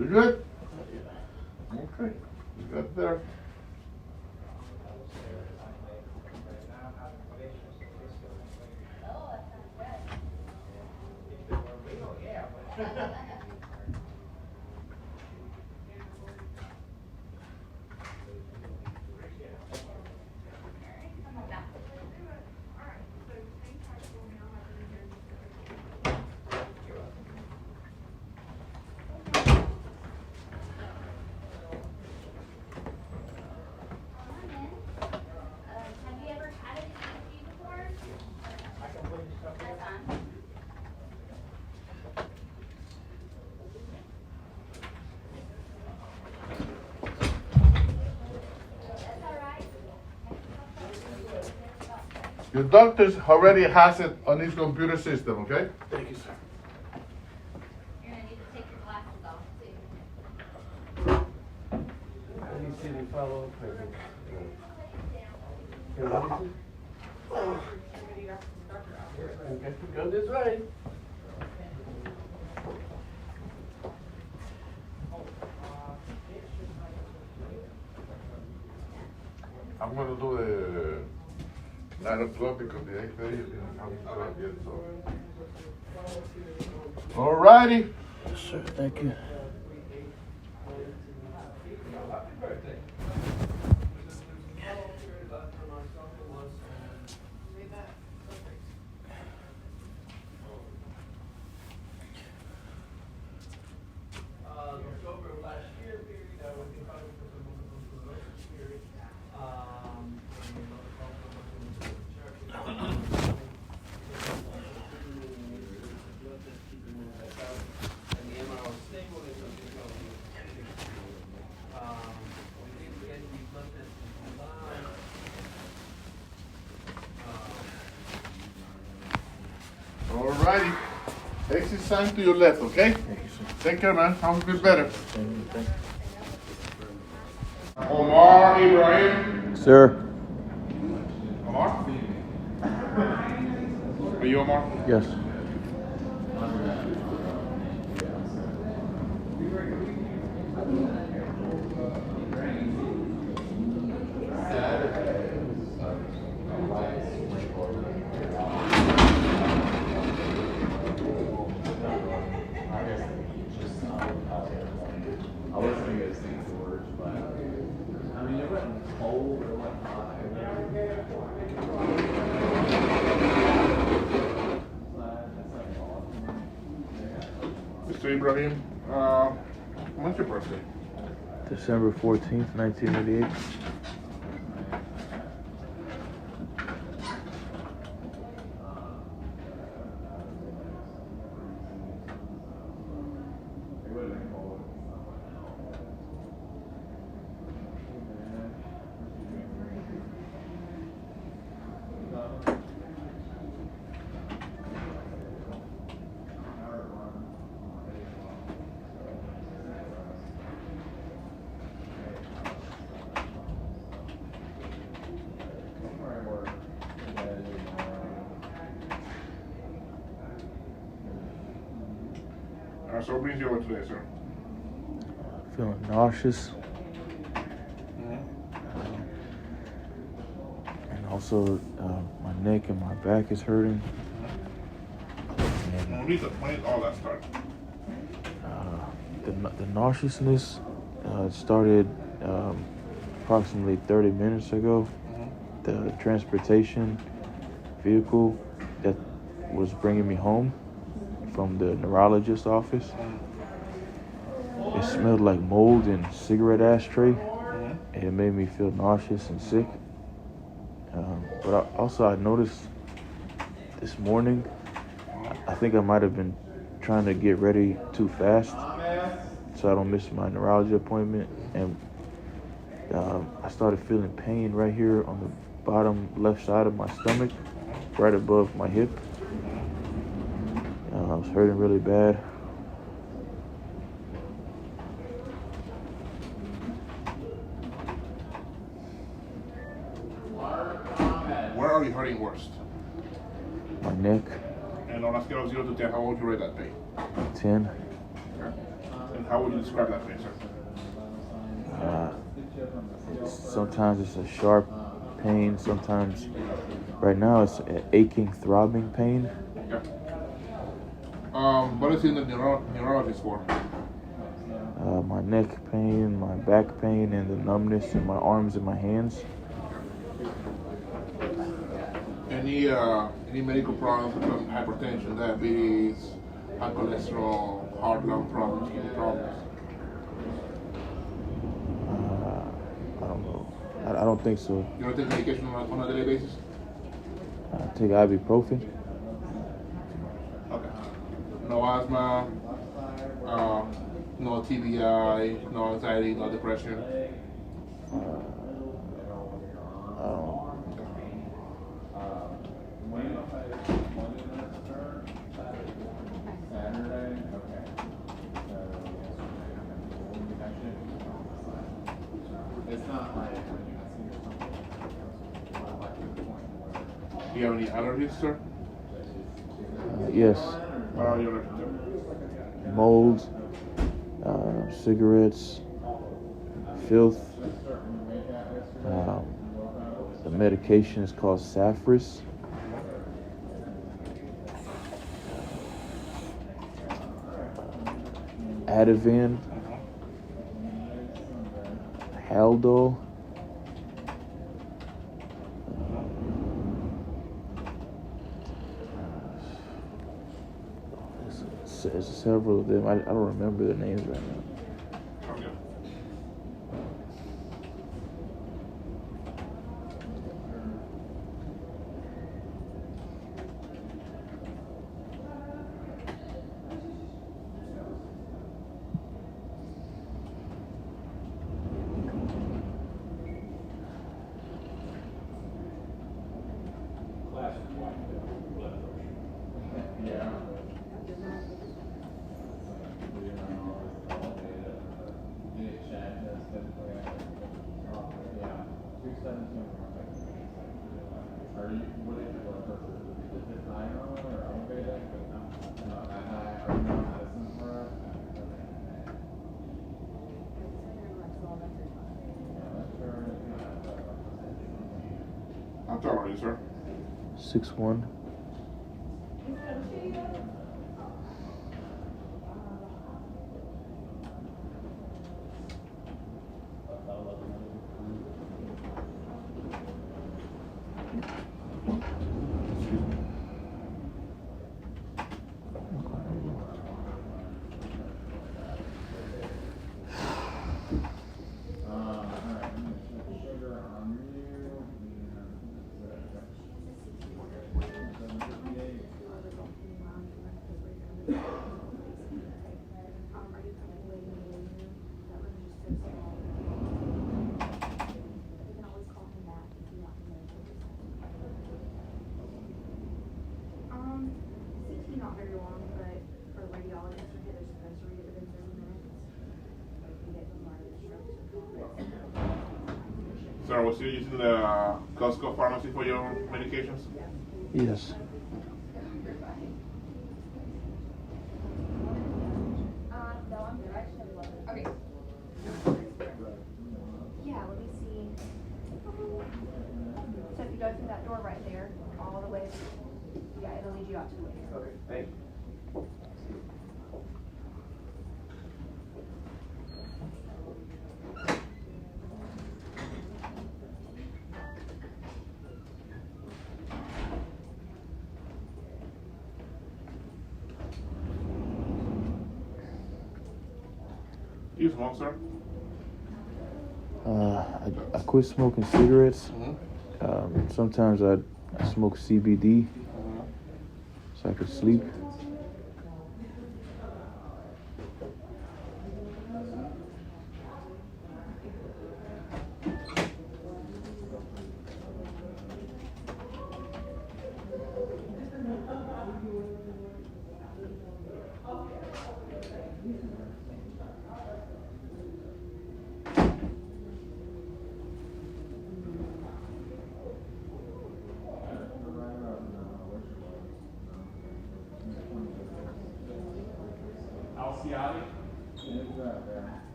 You good? Okay. You got there. Your doctor already has it on his computer system, okay? Thank you, sir. You're gonna need to take your glasses off too. Let me see the follow-up. Okay, go this way. I'm gonna do the 9 o'clock because the 8:30 is gonna come yet, so. Alrighty. Sure, thank you. Alrighty. Exit sign to your left, okay? Thank you, sir. Take care, man. Have a good better. Thank you. Thank you. Omar Ibrahim. Sir. Omar? Are you Omar? Yes. Mr. Ibrahim, when's your birthday? December 14th, 1988. So what brings you over today, sir? Feeling nauseous. And also, my neck and my back is hurting. When did all that start? The nauseousness started approximately 30 minutes ago. The transportation vehicle that was bringing me home from the neurologist's office, it smelled like mold and cigarette ashtray, and it made me feel nauseous and sick. But I noticed this morning, I think I might have been trying to get ready too fast so I don't miss my neurology appointment, and I started feeling pain right here on the bottom left side of my stomach, right above my hip. I was hurting really bad. Where are you hurting worst? My neck. And on a scale of 0 to 10, how would you rate that pain? 10. And How would you describe that pain, sir? Sometimes it's a sharp pain. Sometimes, right now, it's an aching, throbbing pain. Okay. What is in the neurologist for? My neck pain, my back pain, and the numbness in my arms and my hands. Any medical problems such as hypertension, diabetes, high cholesterol, heart, lung problems, kidney problems? I don't know. I don't think so. You don't take medication on a daily basis? I take ibuprofen. Okay. No asthma, no TBI, no anxiety, no depression? I don't. Do you have any allergies, sir? Yes. What are your allergies, sir? Mold, cigarettes, filth. The medication is called Safris. Ativan, Haldol. There's several of them. I don't remember the names right now. Okay. How tall are you, sir? 6'1". Not very long, but for radiologists, they're supposed to read it within 30 minutes. Like, you get more strokes. Sir, was you using the Costco pharmacy for your medications? Yes. No, I'm good. I just have one. Okay. Yeah, let me see. So if you go through that door right there, all the way, yeah, it'll lead you out to the living room. Okay, thank you. You smoke, sir? I quit smoking cigarettes. Mm-hmm. Sometimes I smoke CBD so I could sleep.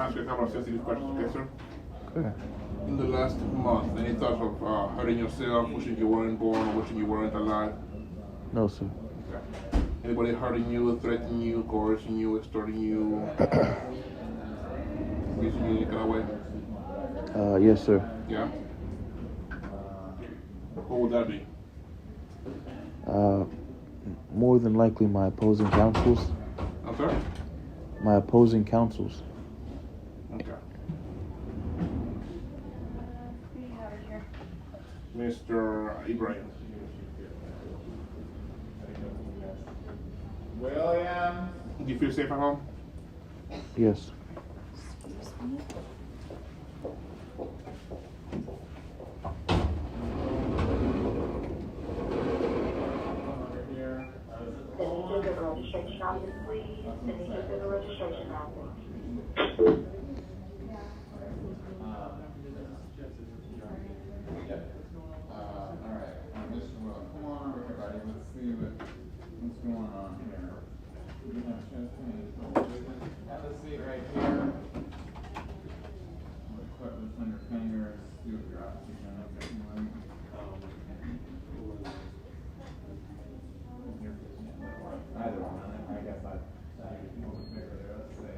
ask you a couple of sensitive questions, okay, sir? Okay. In the last month, any thoughts of hurting yourself, wishing you weren't born, or wishing you weren't alive? No, sir. Okay. Anybody hurting you, threatening you, coercing you, extorting you, using you in any kind of way? Yes, sir. Yeah? Who would that be? More than likely my opposing counsels. I'm sorry? My opposing counsels. Okay. Mr. Ibrahim. William. Do you feel safe at home? Yes. Registration office, please. And then get to the registration office. Alright, Mr. Will, come on over, everybody. Let's see what's going on here. We have a chance to have a seat right here. Put this on your fingers. See what your oxygen is doing. Either one. I guess I move the paper there. Let's see.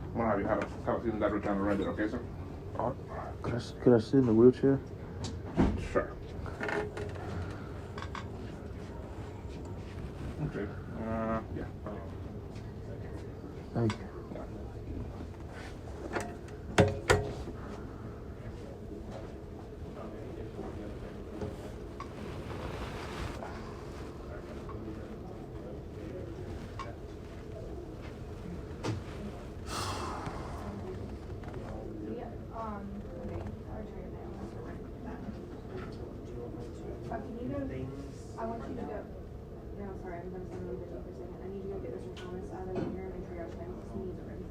I'm gonna have you have a seat in that recliner right there, okay, sir? Could I sit in the wheelchair? Sure. Okay. Yeah. Thank you. I want you to go. No, sorry, I'm going to send you the for a second. I need you to go get Mr. Thomas out of here and make sure y'all change his needs already.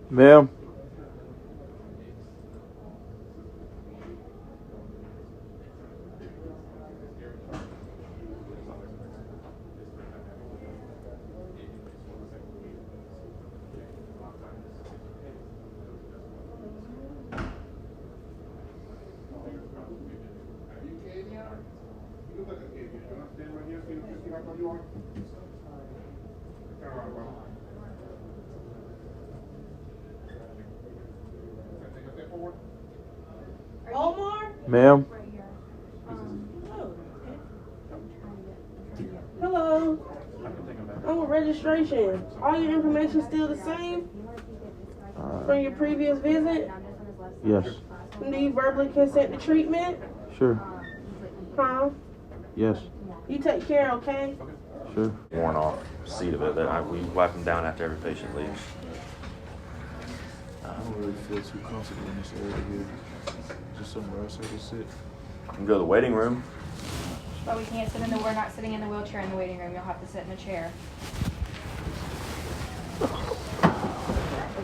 Ma'am. Omar? Ma'am. Hello. I'm with registration. All your information still the same from your previous visit? Yes. Do you verbally consent to treatment? Sure. calm. Yes. You take care, okay? Sure. Worn off seat of it. We wipe them down after every patient leaves. I don't really feel too comfortable in this area here. Just somewhere else I can sit. You can go to the waiting room. But we can't sit we're not sitting in the wheelchair in the waiting room. You'll have to sit in a chair. Is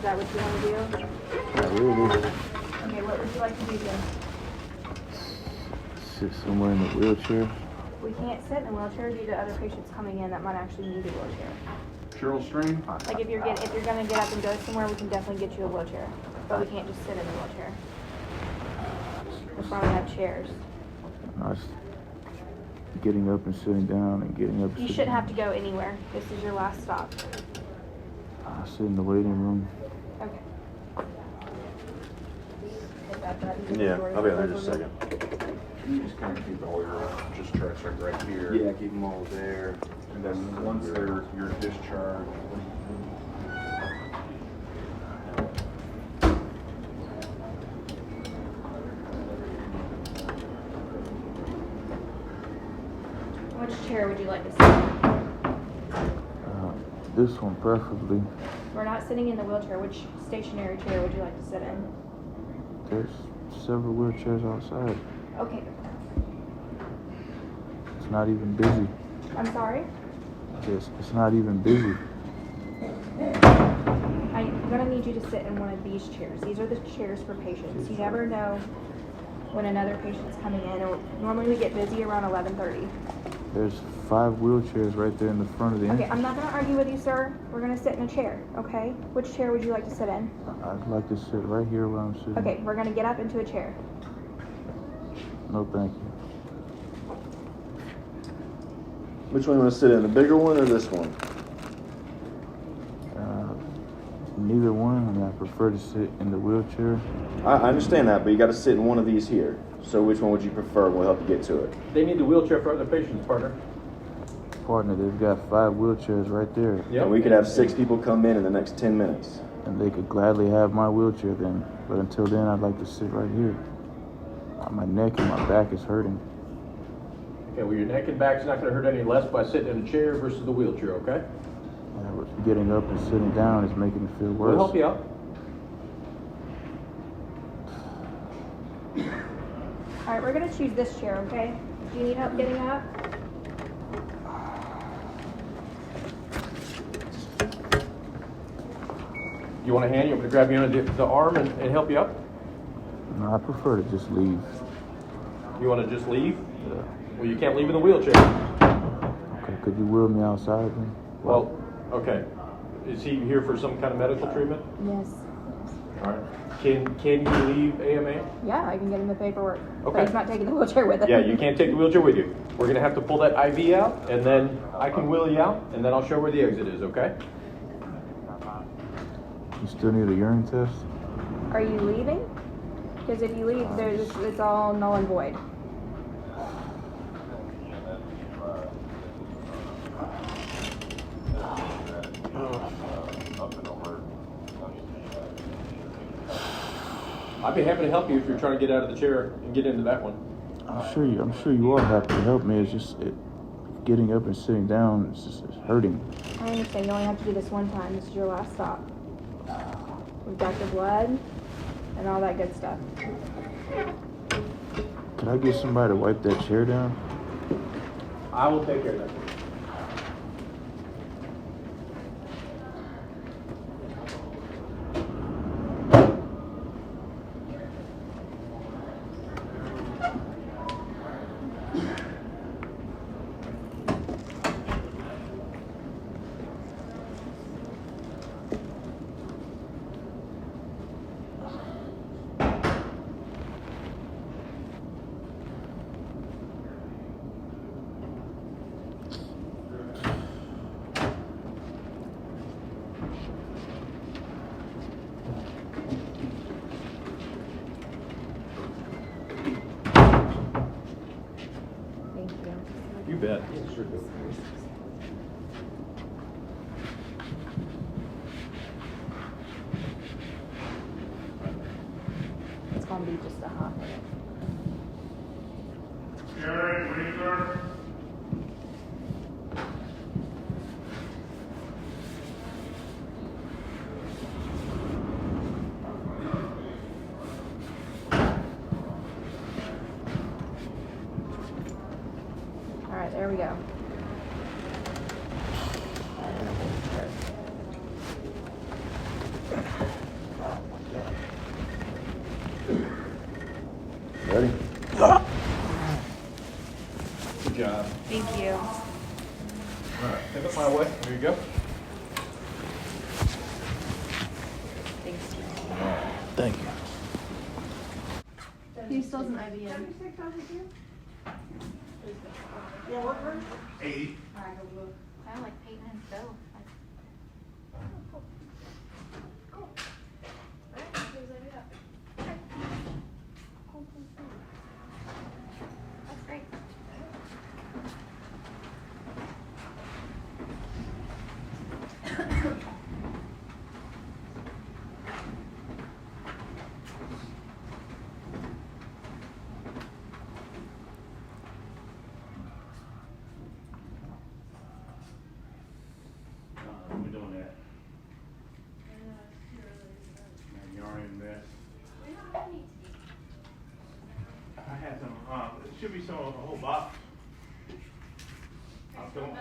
that what you want to do? Not really. Okay, what would you like to do then? Sit somewhere in the wheelchair. We can't sit in a wheelchair due to other patients coming in that might actually need a wheelchair. Cheryl Stream? Like if you're gonna get up and go somewhere, we can definitely get you a wheelchair. But we can't just sit in a wheelchair. That's why we have chairs. I was getting up and sitting down and getting up. You shouldn't have to go anywhere. This is your last stop. I sit in the waiting room. Okay. Yeah, I'll be on there just a second. You just kind of keep all your discharge right here. Yeah, keep them all there. And then once you're discharged, Which chair would you like to sit in? This one preferably. We're not sitting in the wheelchair. Which stationary chair would you like to sit in? There's several wheelchairs outside. Okay. It's not even busy. I'm sorry? It's not even busy. I'm going to need you to sit in one of these chairs. These are the chairs for patients. You never know when another patient's coming in. Normally we get busy around 11:30. There's 5 wheelchairs right there in the front of the Okay, entrance. I'm not going to argue with you, sir. We're going to sit in a chair, okay? Which chair would you like to sit in? I'd like to sit right here where I'm sitting. Okay, we're going to get up into a chair. No, thank you. Which one you want to sit in? The bigger one or this one? Neither one. I mean, I prefer to sit in the wheelchair. I understand that, but you got to sit in one of these here. So which one would you prefer? We'll help you get to it. They need the wheelchair for other patients, partner. Partner, they've got 5 wheelchairs right there. Yep. And we could have 6 people come in the next 10 minutes. And they could gladly have my wheelchair then. But until then, I'd like to sit right here. My neck and my back is hurting. Okay, well, your neck and back's not going to hurt any less by sitting in a chair versus the wheelchair, okay? Getting up and sitting down is making it feel worse. We'll help you out. All right, we're going to choose this chair, okay? Do you need help getting up? You want a hand? You want me to grab you under the arm and help you up? No, I prefer to just leave. You want to just leave? Yeah. Well, you can't leave in the wheelchair. Okay, could you wheel me outside then? Well, okay. Is he here for some kind of medical treatment? Yes. All right. Can you leave AMA? Yeah, I can get him the paperwork. Okay. But he's not taking the wheelchair with him. Yeah, you can't take the wheelchair with you. We're going to have to pull that IV out, and then I can wheel you out, and then I'll show where the exit is, okay? You still need a urine test? Are you leaving? Because if you leave, it's all null and void. I'd be happy to help you if you're trying to get out of the chair and get into that one. I'm sure you are happy to help me. It's just getting up and sitting down. It's hurting. I understand. You only have to do this one time. This is your last stop. We've got your blood and all that good stuff. Could I get somebody to wipe that chair down? I will take care of that. You bet. Yeah, sure do. It's going to be just a hot minute. All right, there we go. Ready? Good job. Thank you. All right, take up my way. There you go. Thanks. Thank you. He still has an IVN. Yeah, what version? 80. I like Peyton and Phil. That's great. We're doing that. Man, you already messed. I had some, it should be some, a whole box. I'm feeling.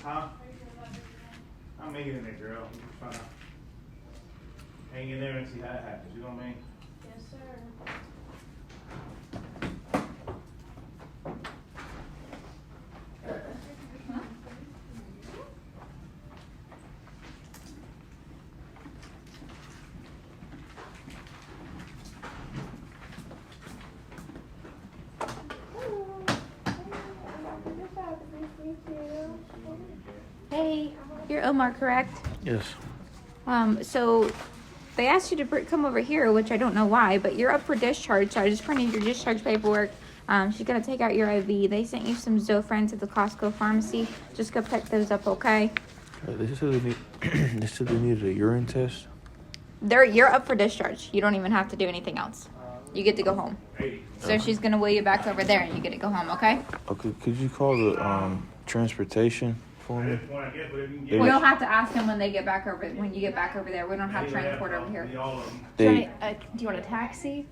Huh? I'm making in there, girl. I'm just trying to hang in there and see how it happens. You know what I mean? Yes, sir. Hey, you're Omar, correct? Yes. So they asked you to come over here, which I don't know why, but you're up for discharge, so I just printed your discharge paperwork. She's gonna take out your IV. They sent you some Zofran at the Costco pharmacy. Just go pick those up, okay? They said they needed a urine test. You're up for discharge. You don't even have to do anything else. You get to go home. So she's gonna wheel you back over there, and you get to go home, okay? Okay, could you call the transportation for me? We'll have to ask them when you get back over there. We don't have transport over here. Do you want a taxi?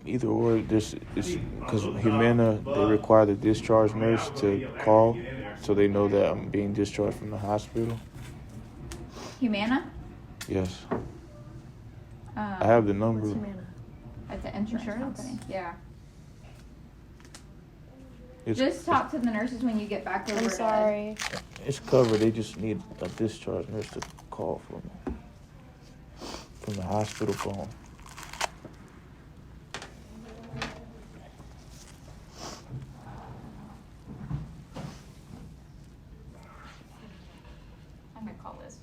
Either or, this is because Humana, they require the discharge nurse to call, so they know that I'm being discharged from the hospital. Humana? Yes. I have the number. It's an insurance company. Yeah. It's, Just talk to the nurses when you get back over. I'm sorry. It's covered. They just need a discharge nurse to call for me from the hospital phone. I'm gonna call Liz.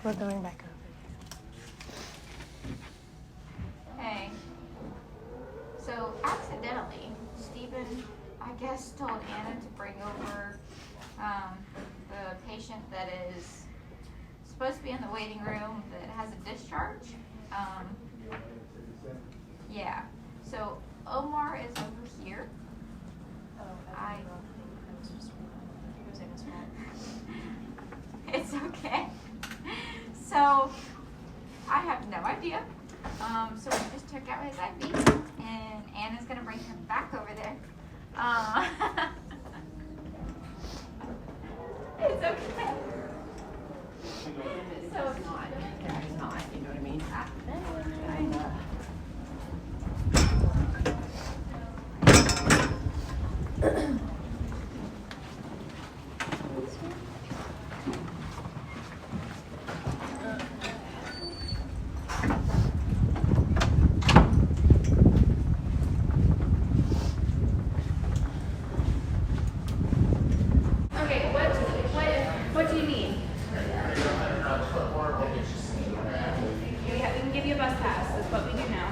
We're going back over. Hey. So accidentally, Stephen, I guess, told Anna to bring over the patient that is supposed to be in the waiting room that has a discharge. Yeah. So Omar is over here. It's okay. So I have no idea. So we just took out his IV, and Anna's gonna bring him back over there. It's okay. So it's not. It's not. You know what I mean? Okay, what do you need? We can give you a bus pass. That's what we do now.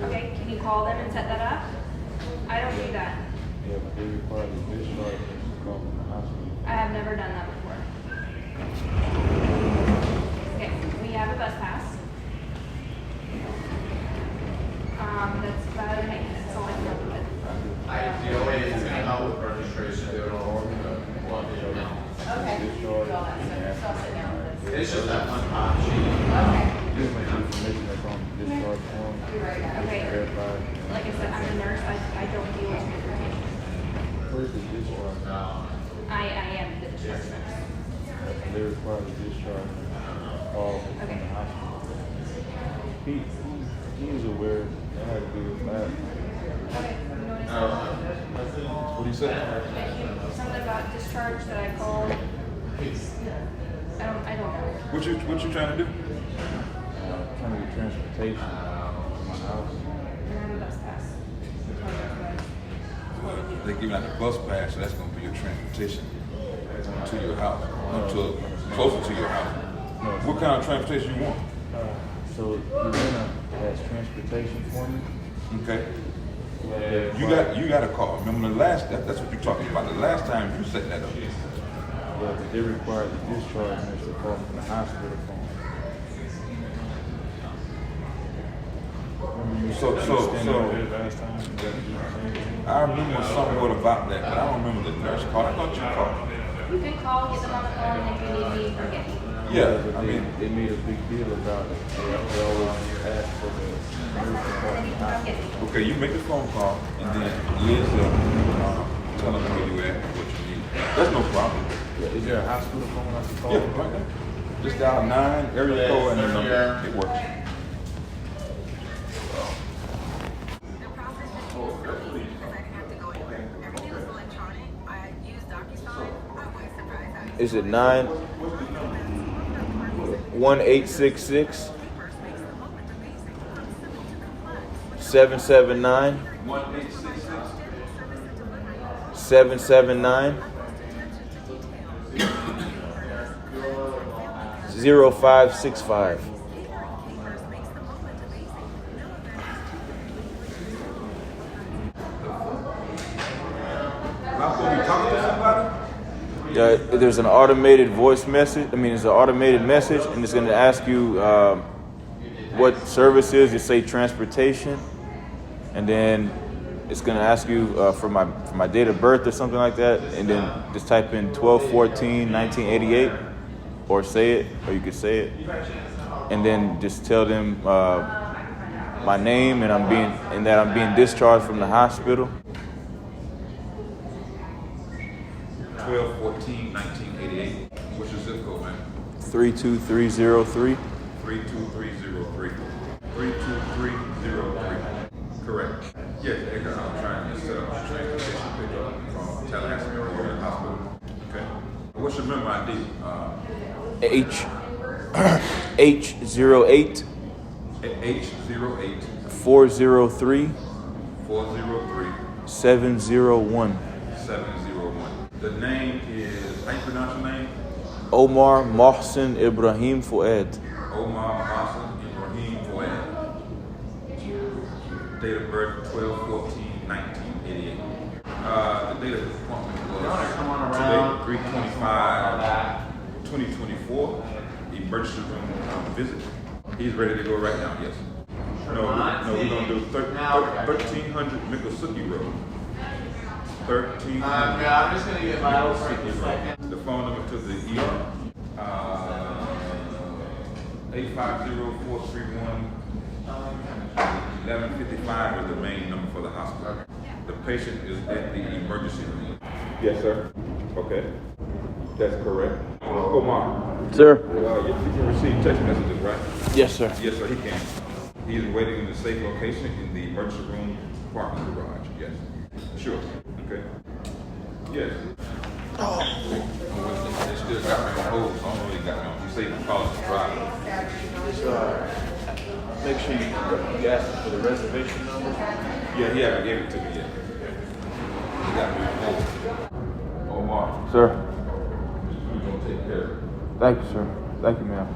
Okay, can you call them and set that up? I don't do that. Yeah, but they require the discharge nurse to call from the hospital. I have never done that before. Okay, we have a bus pass. That's about it. That's all I can help you with. Okay. It's just that one time sheet. Okay. Just make information that's on the discharge form. Okay. Like I said, I'm a nurse. I don't deal with transportation. Where's the discharge? I am the discharge nurse. They require the discharge all from the hospital. He is aware that had to do with that. Okay. What do you say? Something about discharge that I called. I don't know. What you trying to do? Trying to get transportation to my house. And a bus pass. They give out the bus pass, so that's gonna be your transportation to your house, closer to your house. What kind of transportation you want? So Elena has transportation for me. Okay. You got a car. Remember that's what you're talking about. The last time you set that up. Yeah, but they require the discharge nurse to call from the hospital phone. So I remember somewhat about that, but I don't remember the nurse call. I thought you called. You can call, get them on the phone, and if you need me, forget me. Yeah, I mean, they made a big deal about it. They always ask for the nurse to call from the hospital. Okay, you make the phone call, and then Liz tell them where you at, what you need. That's no problem. Yeah, is there a hospital phone I can call? Yeah, right there. Just dial 9 area code and the number. It works. Is it 9-1866 779 779 0565? There's an automated voice message. It's an automated message, and it's going to ask you what service is. You say transportation, and then it's going to ask you for my date of birth or something like that, and then just type in 12/14/1988, or say it, or you could say it, and then just tell them my name and that I'm being discharged from the hospital. 12/14/1988. What's your zip code, man? 32303. 32303. 32303. Correct. Yes, Edgar, I'm trying to set up a transportation pickup from Tallahassee Memorial Hospital. Okay. What's your member ID? H08 H08 403 403 701. 701. The name is, how you pronounce your name? Omar Mohsen Ibrahim Fuad. Omar Mohsen Ibrahim Fuad. Date of birth 12/14/1988. The date of the appointment was today, 3/25/2024. Emergency room visit. He's ready to go right now. Yes. No, we're gonna do 1300 Miccosukee Road. 1300. I'm just gonna get my own The phone number to the ER. 850-431-1155 is the main number for the hospital. The patient is at the emergency room. Yes, sir. Okay. That's correct. Omar. Sir. You can receive text messages, right? Yes, sir. Yes, sir, he can. He is waiting in a safe location in the emergency room parking garage. Yes. Sure. Okay. Yes. Oh. They still got me on hold. I don't know they got me on. You say you call us the driver. Make sure you ask for the reservation number. Yeah, he haven't gave it to me yet. He got me on hold. Omar. Sir. We're going to take care of it. Thank you, sir. Thank you, ma'am.